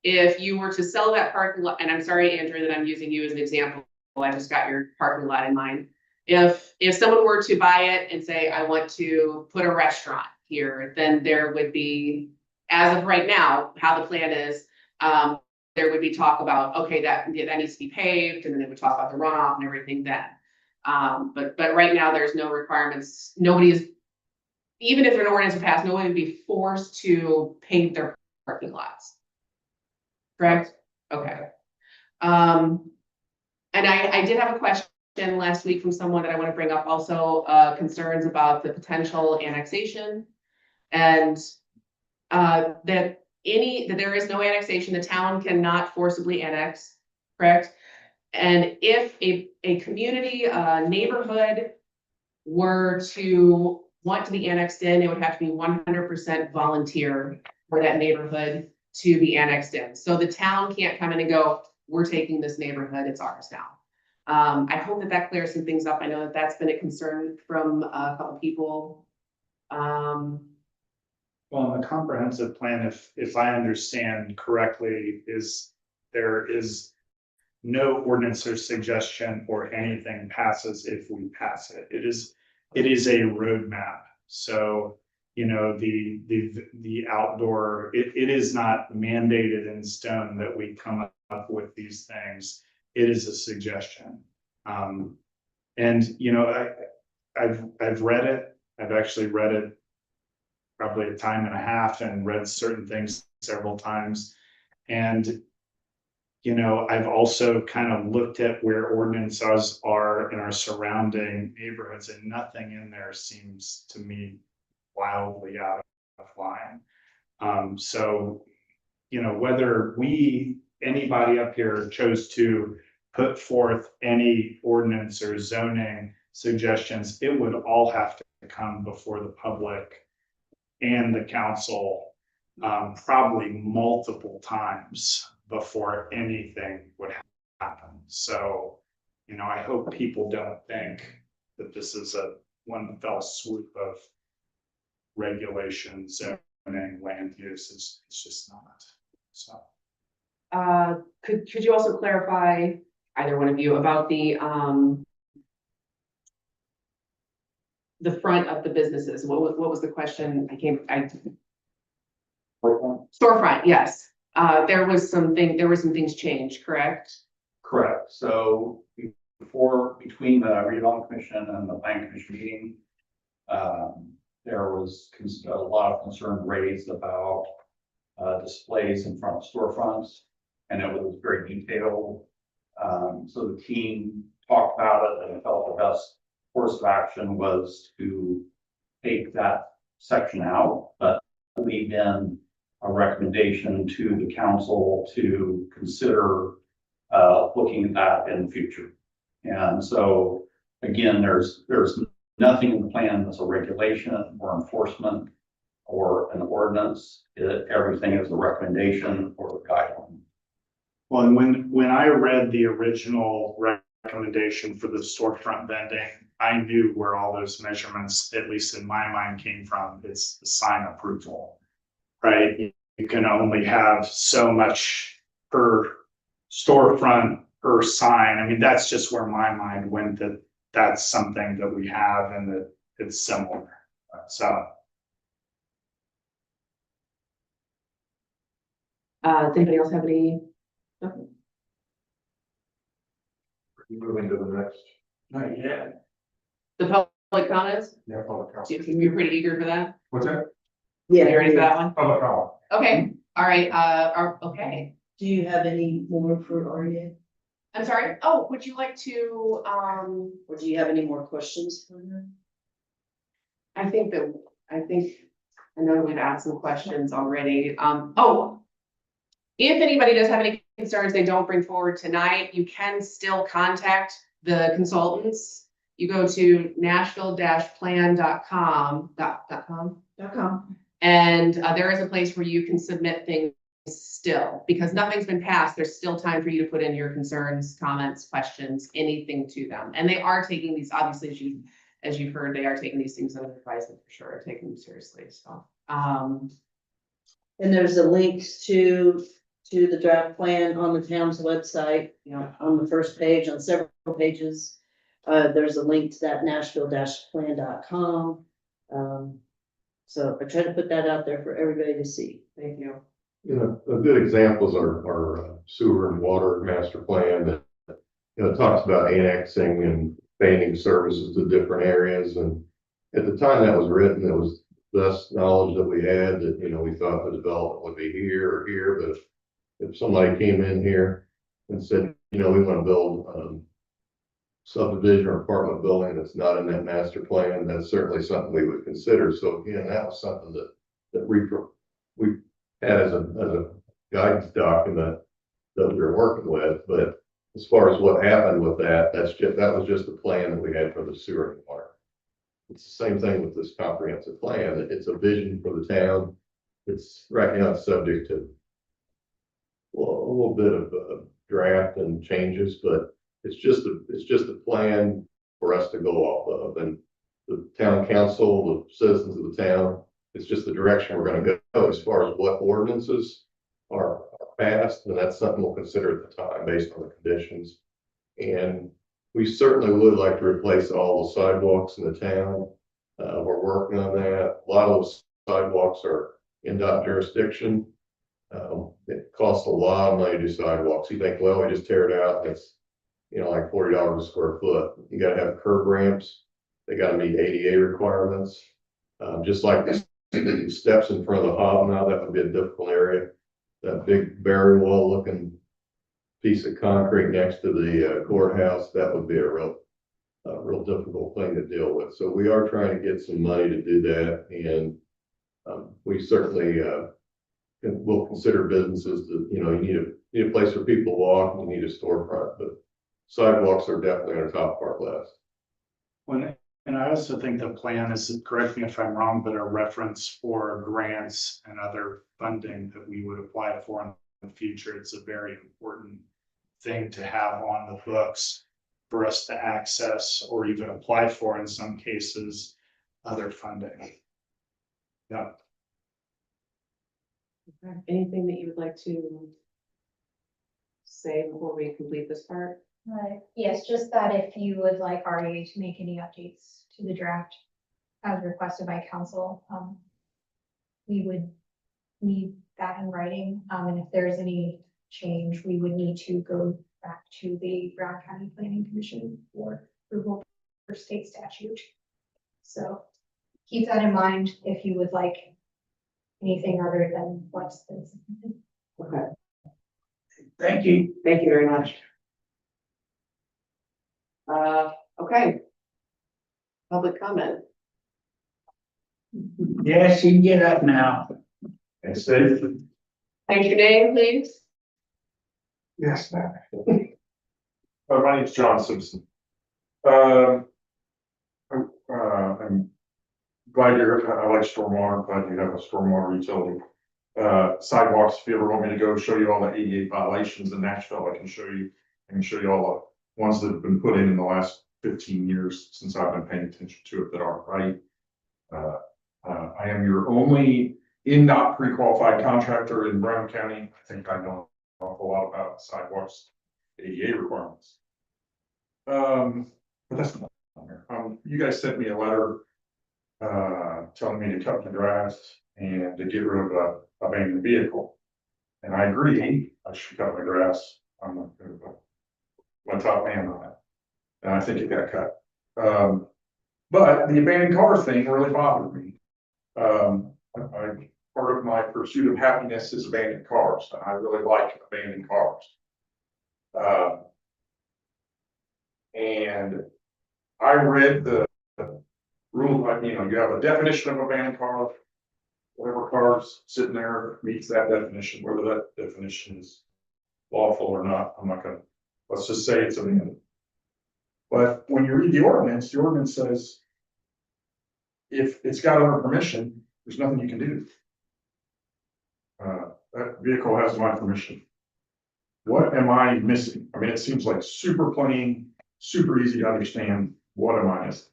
If you were to sell that parking lot, and I'm sorry, Andrew, that I'm using you as an example, I just got your parking lot in mind. If someone were to buy it and say, I want to put a restaurant here, then there would be, as of right now, how the plan is, there would be talk about, okay, that needs to be paved, and then they would talk about the runoff and everything then. But right now, there's no requirements. Nobody is, even if an ordinance would pass, no one would be forced to pave their parking lots. Correct? Okay. And I did have a question last week from someone that I want to bring up also, concerns about the potential annexation. And that there is no annexation, the town cannot forcibly annex, correct? And if a community, neighborhood were to want to be annexed in, it would have to be 100% volunteer for that neighborhood to be annexed in. So the town can't come in and go, we're taking this neighborhood, it's ours now. I hope that clears some things up. I know that that's been a concern from a couple people. Well, in the comprehensive plan, if I understand correctly, there is no ordinance or suggestion or anything passes if we pass it. It is a roadmap. So, you know, the outdoor, it is not mandated in stone that we come up with these things. It is a suggestion. And, you know, I've read it. I've actually read it probably a time and a half and read certain things several times. And, you know, I've also kind of looked at where ordinances are in our surrounding neighborhoods, and nothing in there seems to me wildly out of line. So, you know, whether anybody up here chose to put forth any ordinance or zoning suggestions, it would all have to come before the public and the council, probably multiple times before anything would happen. So, you know, I hope people don't think that this is a one fell swoop of regulations, zoning, land use. It's just not. So. Could you also clarify, either one of you, about the front of the businesses? What was the question? Storefront, yes. There were some things changed, correct? Correct. So between the redevelopment commission and the plan commission meeting, there was a lot of concern raised about displays in front of storefronts, and it was very detailed. So the team talked about it and felt the best course of action was to take that section out, but leave in a recommendation to the council to consider looking at that in the future. And so, again, there's nothing in the plan that's a regulation or enforcement or an ordinance. Everything is a recommendation or a guideline. Well, and when I read the original recommendation for the storefront vending, I knew where all those measurements, at least in my mind, came from. It's the sign approval, right? You can only have so much per storefront per sign. I mean, that's just where my mind went, that that's something that we have and that it's similar. So. Does anybody else have any? Moving to the next. Not yet. The public comments? Yeah, public comment. You're pretty eager for that? What's that? You ready for that one? Public comment. Okay, all right, okay. Do you have any more for Arya? I'm sorry. Oh, would you like to, Or do you have any more questions for her? I know we've asked some questions already. If anybody does have any concerns they don't bring forward tonight, you can still contact the consultants. You go to nashville-plan.com. And there is a place where you can submit things still, because nothing's been passed. There's still time for you to put in your concerns, comments, questions, anything to them. And they are taking these, obviously, as you've heard, they are taking these things under advisement for sure, taking them seriously. So, And there's a link to the draft plan on the town's website, on the first page, on several pages. There's a link to that nashville-plan.com. So I try to put that out there for everybody to see. thank you. You know, a good examples are sewer and water master plan that, it talks about annexing and expanding services to different areas. And at the time that was written, it was best knowledge that we had that, we thought the development would be here or here. But if somebody came in here and said, we want to build subdivision or apartment building that's not in that master plan, that's certainly something we would consider. So again, that was something that we had as a guidance document that we were working with. But as far as what happened with that, that was just the plan that we had for the sewer and water. It's the same thing with this comprehensive plan. It's a vision for the town. It's right now it's subject to a little bit of draft and changes, but it's just a plan for us to go off of. And the town council, the citizens of the town, it's just the direction we're going to go as far as what ordinances are passed. And that's something we'll consider at the time based on the conditions. And we certainly would like to replace all the sidewalks in the town. We're working on that. A lot of those sidewalks are in dot jurisdiction. It costs a lot of money to do sidewalks. You think, well, we just tear it out. It's, like $40 a square foot. You got to have curb ramps. They got to meet ADA requirements. Just like the steps in front of the hub now, that would be a difficult area. That big barrier wall looking piece of concrete next to the courthouse, that would be a real difficult thing to deal with. So we are trying to get some money to do that, and we certainly will consider businesses that, you need a place for people to walk, and you need a storefront, but sidewalks are definitely on our top of our list. And I also think the plan is, correct me if I'm wrong, but a reference for grants and other funding that we would apply for in the future. It's a very important thing to have on the books for us to access or even apply for, in some cases, other funding. Yeah. Okay. Anything that you would like to say before we complete this part? Yes, just that if you would like REA to make any updates to the draft as requested by council, we would need that in writing. And if there's any change, we would need to go back to the Brown County Planning Commission for approval for state statute. So keep that in mind if you would like anything other than what's been. Okay, Thank you. thank you very much. Okay. Public comment. Yes, you can get up now. And Steve? Thank your name, please. Yes, ma'am. My name's John Simpson. I'm glad you're, I like stormwater, glad you have a stormwater utility. Sidewalks, if you ever want me to go show you all the 88 violations in Nashville, I can show you all the ones that have been put in the last 15 years since I've been paying attention to it that aren't right. I am your only NDOT pre-qualified contractor in Brown County. I think I know an awful lot about sidewalks, ADA requirements. But that's not on here. You guys sent me a letter telling me to cut the grass and to get rid of a abandoned vehicle. And I agree, I should cut my grass. I'm not gonna put my top man on it. And I think it got cut. But the abandoned car thing really bothered me. Part of my pursuit of happiness is abandoned cars, and I really like abandoned cars. And I read the rule, like, you have a definition of abandoned car. Whatever car's sitting there meets that definition, whether that definition is lawful or not, I'm not gonna, let's just say it's abandoned. But when you read the ordinance says, if it's got under permission, there's nothing you can do. That vehicle has my permission. What am I missing? I mean, it seems like super plain, super easy to understand. What am I missing?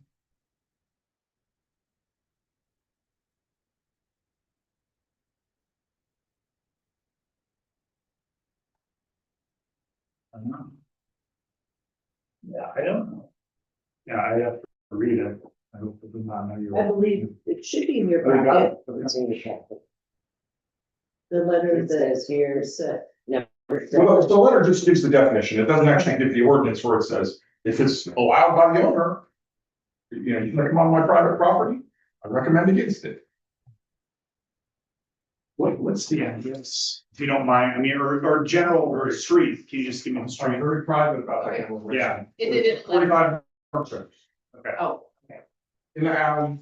Yeah, I don't know. Yeah, I have to read it. I don't know you. I believe it should be in your Oh, you got packet, it? It's in your packet. the letter that here's, Well, the letter just gives the definition. It doesn't actually give the ordinance where it says, if it's allowed by the owner, you can come on my private property, I recommend against it. What's the address, if you don't mind, I mean, or general or street, can you just give me the I'm street? very private about that. Yeah. Is it in the letter? 45 percent Oh, okay. in the alley,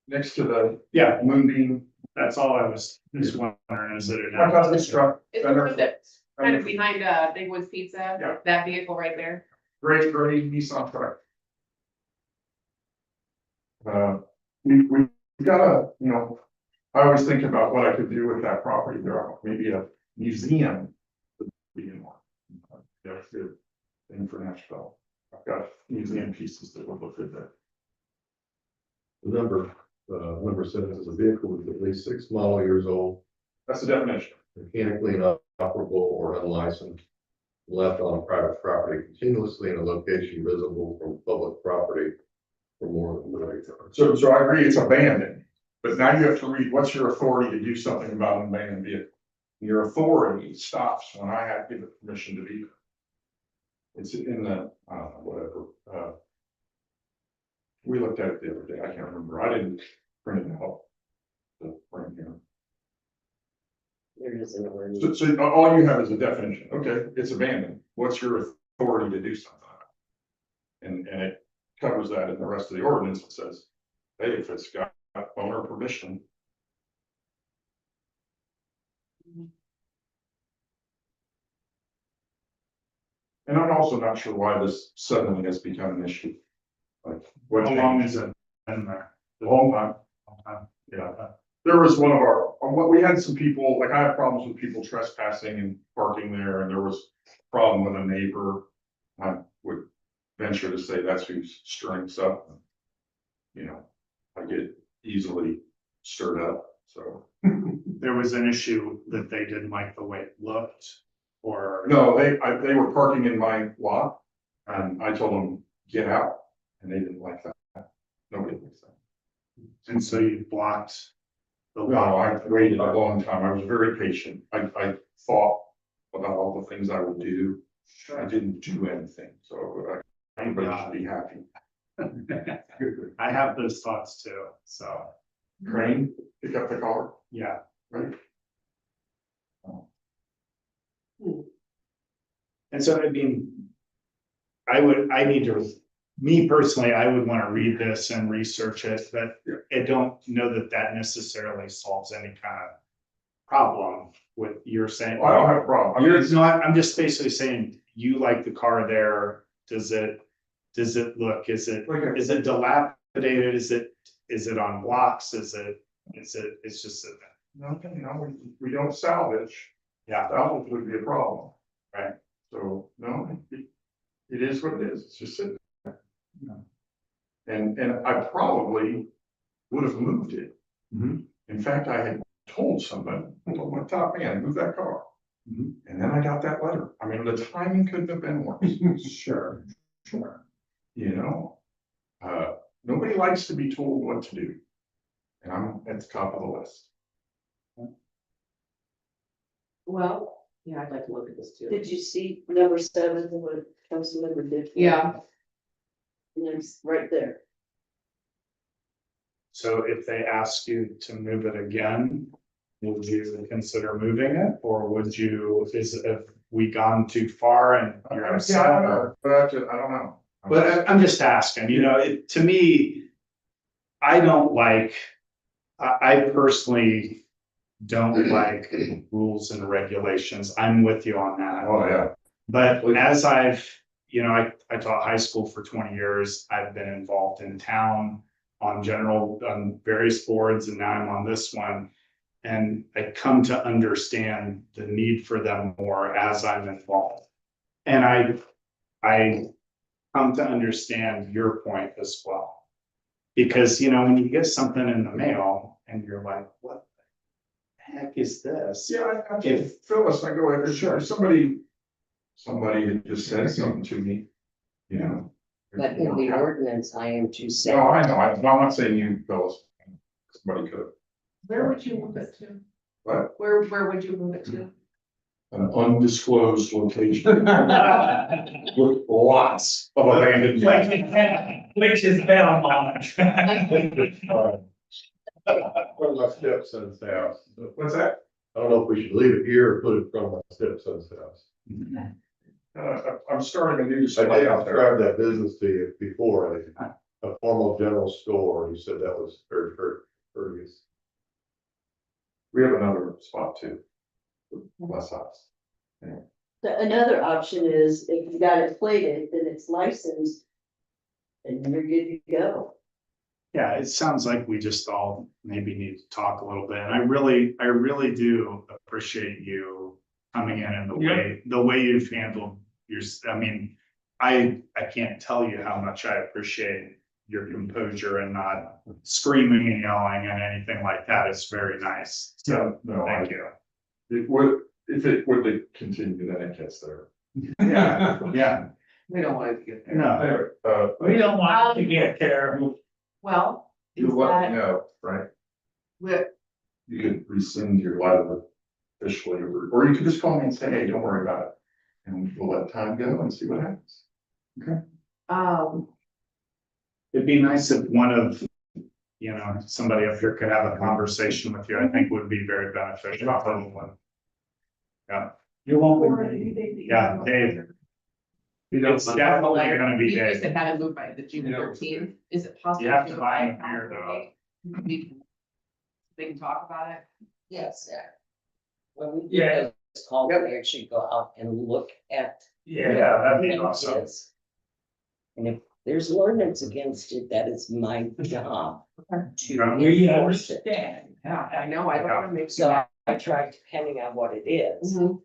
next to the Yeah, moonbeam. that's all I was just wondering, is it? My cousin's truck. It's kind of behind, Big Woods Pizza. Yeah. That vehicle right there. Great Nissan truck. We gotta, I always think about what I could do with that property there, maybe a museum would be in one. That's good thing for Nashville. I've got museum pieces that would look good there. The number says a vehicle is at least 6 model years old, That's the definition. mechanically inoperable or unlicensed, left on private property continuously in a location visible from public property for more than 30 hours. So I agree, it's abandoned, but now you have to read, what's your authority to do something about an abandoned vehicle? Your authority stops when I have to give it permission to be there. It's in the, I don't know, whatever, we looked at it the other day, I can't remember, I didn't print it out. To bring here. there is an ordinance. So all you have is a definition, okay, it's abandoned, what's your authority to do something? And it covers that in the rest of the ordinance, it says, hey, if it's got owner permission. And I'm also not sure why this suddenly has become an issue. Like, what How long is it been there? The whole time, yeah. There was one of our, we had some people, like I have problems with people trespassing and parking there, and there was a problem with a neighbor. I would venture to say that's who's stirring this up. I get easily stirred up, so. There was an issue that they didn't like the way it looked, or? No, they were parking in my lot, and I told them, get out, and they didn't like that. Nobody likes that. And so you blocked the No, lot? I waited a long time. I was very patient. I thought about all the things I would do. I didn't do anything, so anybody should be happy. I have those thoughts too, so, Crane, pick up the car. yeah, Right? And so, I mean, I need to, me personally, I would want to read this and research it, but I don't know that that necessarily solves any kind of problem with you're saying. Well, I don't have a problem. I mean, You're not, I'm just basically saying, you like the car there, does it look, is it dilapidated, is it on blocks, it's just, no, we don't salvage. yeah, Salvage would be a problem. right. So, no, it is what it is. It's just sitting there. And I probably would have moved it. In fact, I had told somebody, I told my top man, move that car. And then I got that letter. I mean, the timing couldn't have been worse. Sure. You know, nobody likes to be told what to do. And I'm at the top of the list. Well, yeah, I'd like to look at this too. Did you see number 7, what Councilmember did? Yeah. And it's right there. So if they ask you to move it again, would you consider moving it, or would you, have we gone too far and you're upset? I don't know, but I don't know. But I'm just asking, you know, to me, I don't like, I personally don't like rules and regulations. I'm with you on that. Oh, yeah. But as I've, you know, I taught high school for 20 years. I've been involved in town on various boards, and now I'm on this one. And I come to understand the need for them more as I'm involved. And I come to understand your point as well. Because, you know, when you get something in the mail and you're like, what the heck is this? Yeah, I told Phyllis, I go, if sure, somebody had just said something to me, you know. But in the ordinance, I am to say. No, I know, I'm not saying you, Phyllis, somebody could have. Where would you move it to? What? Where would you move it to? An undisclosed location. With lots of abandoned. Which is Belmont. What about stepson's house? What's that? I don't know if we should leave it here or put it in front of my stepson's house. I'm starting a new I display did out there. describe that business to you before, a formal general store, you said that was very courteous. We have another spot too. Less house. Another option is if you got it plated, then it's licensed. And you're good to go. Yeah, it sounds like we just all maybe need to talk a little bit. And I really do appreciate you coming in and the way you've handled your, I mean, I can't tell you how much I appreciate your composure and not screaming and yelling and anything like that. It's very nice. So, No, thank you. It would, if it would continue, then it gets there. Yeah, yeah, We don't want it to get there. no, Anyway, We don't want to get there. Well, is you let me that, know, right? with, You could rescind your letter officially, or you could just call me and say, hey, don't worry about it. And we'll let time go and see what happens. it'd be nice if one of, you know, somebody up here could have a conversation with you. I think would be very beneficial. Yeah, You won't be. yeah, Dave. It's definitely gonna be you Dave. said have it moved by the June 13th. Is it possible? You have to do it buy by them here, though. They can talk about it. Yes, sir. When we Yeah. do this call, we actually go out and look at. Yeah, that'd be what it awesome. is. And if there's an ordinance against it, that is my job to We enforce it. understand. Yeah, I know, I don't wanna make. So I tried, depending on what it is, Mhm.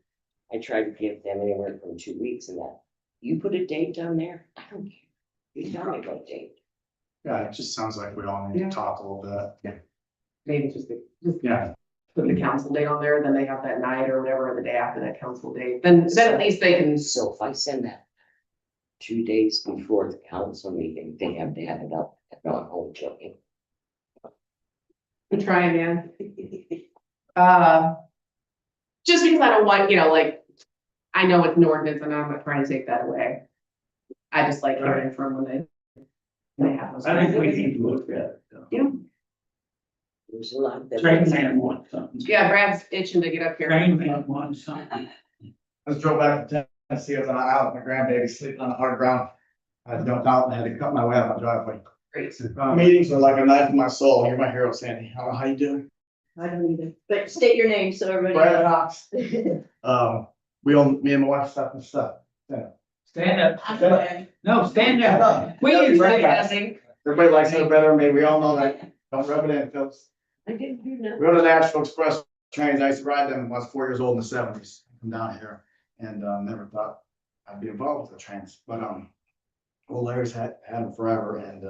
I try to give them anywhere from 2 weeks and that. You put a date down there, I don't care. You tell me what date. Yeah, it just sounds like we all need to talk a little bit. Maybe just Yeah, put the council date on there, then they have that night or whatever, the day after that council date, then at least they can. So if I send that 2 days before the council meeting, they have to have it up. No, I'm only joking. Try again. Just because I don't want, you know, like, I know it's an ordinance and I'm not trying to take that away. I just like hearing from when they have those. I think we need to look at it. Yeah. There's a lot that. Train man wants something. Yeah, Brad's itching to get up here. Train man wants something. I just drove back to Tennessee, I was on an island, my grandbaby sleeping on the hard ground. I jumped out and had to cut my way out of my driveway. Great. Meetings are like a knife in my soul, you're my hero, Sandy, I don't know how you doing? I don't either, but state your name so everybody. Brad Knox, we own, me and my wife stuff and stuff. Yeah. Stand up. No, stand up. Please, Brad Knox. passing. Everybody likes her better than me, we all know that, don't rub it in, Phillips. I didn't do nothing. We go to Nashville Express trains, I used to ride them when I was 4 years old in the seventies, I'm down here, and, never thought I'd be involved with the trains, but, well, Larry's had them forever, and,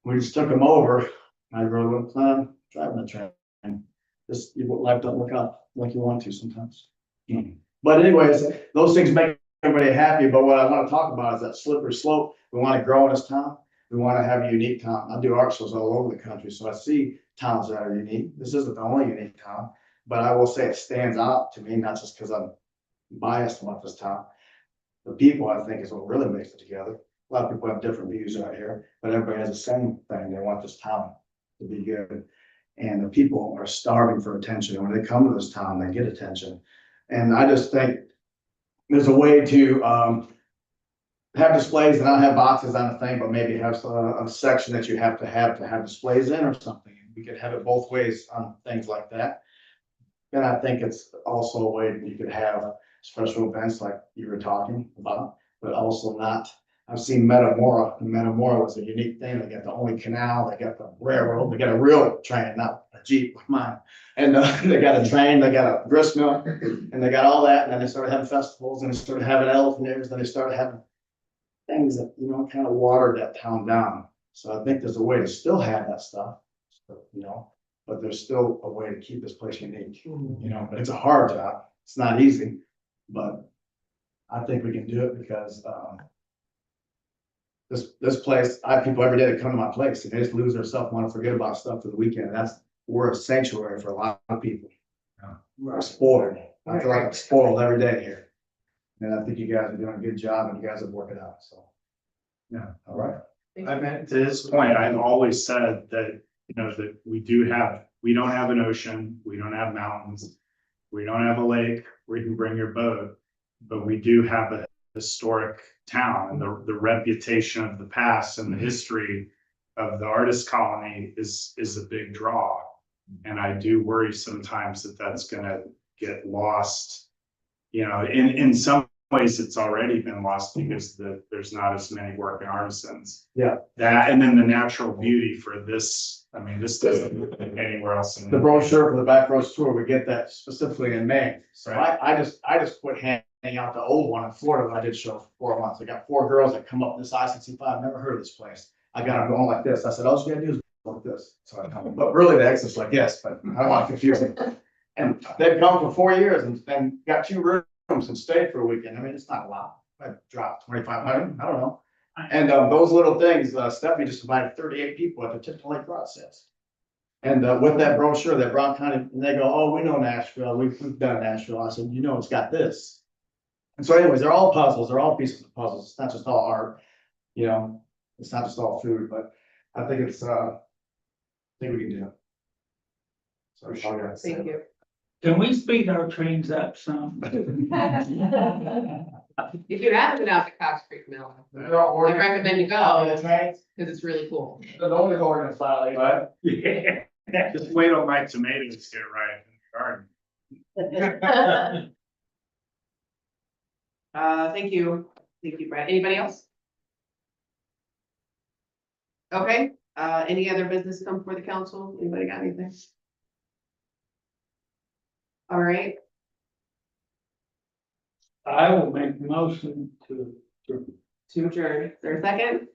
we just took them over, I really wouldn't plan on driving the train. Just, life don't work out like you want to sometimes. But anyways, those things make everybody happy, but what I wanna talk about is that slippery slope, we wanna grow in this town. We wanna have a unique town. I do art shows all over the country, so I see towns that are unique. This isn't the only unique town, but I will say it stands out to me, not just because I'm biased about this town. The people, I think, is what really makes it together. A lot of people have different views out here, but everybody has the same thing. They want this town to be good. And the people are starving for attention. And when they come to this town, they get attention. And I just think there's a way to, have displays and not have boxes on the thing, but maybe have a section that you have to have displays in or something. We could have it both ways on things like that. And I think it's also a way that you could have special events like you were talking about, but also not. I've seen Metamora, and Metamora was a unique thing. They got the only canal, they got the railroad, they got a real train, not a Jeep like mine. And they got a train, they got a grist mill, and they got all that. And then they started having festivals, and they started having elephant ears, then they started having things that, kind of watered that town down. So I think there's a way to still have that stuff, but there's still a way to keep this place unique, but it's a hard job. It's not easy, but I think we can do it because, this place, I have people every day that come to my place and they just lose their stuff, want to forget about stuff for the weekend. We're a sanctuary for a lot of people. We're spoiled. I feel like I'm spoiled every day here. And I think you guys are doing a good job and you guys have worked it out, so. Yeah, all right. I mean, to his point, I've always said that, that we don't have an ocean, we don't have mountains, we don't have a lake where you can bring your boat, but we do have a historic town, and the reputation of the past and the history of the artist colony is a big draw. And I do worry sometimes that that's gonna get lost. In some ways, it's already been lost because there's not as many working artisans. Yeah. That, and then the natural beauty for this, I mean, this doesn't look anywhere else. The brochure for the back roads tour, we get that specifically in May. So I just quit handing out the old one in Florida that I did show for 4 months. I got 4 girls that come up this I-65, I've never heard of this place. I got them going like this. I said, all you gotta do is go like this. So I come, but really the exit's like this, but I don't want to confuse them. And they've come for 4 years and got 2 rooms and stayed for a weekend. I mean, it's not a lot. I dropped 2,500, I don't know. And those little things, Stephanie just invited 38 people at the Tipton Lake Garage sales. And with that brochure, that Brown County, and they go, oh, we know Nashville, we've done Nashville. I said, it's got this. And so anyways, they're all puzzles, they're all pieces of puzzles. It's not just all art, it's not just all food, but I think it's, I think we can do it. So sure. Thank you. Can we speed our trains up some? If you haven't been out to Cox Creek Mill, I recommend you go, because it's really cool. The only Oregon style, right? Yeah, just wait on my tomatoes get right in the garden. Thank you, Brad. Anybody else? Okay, any other business come before the council? Anybody got anything? All right, I will make a motion to to adjourn. Is there a second?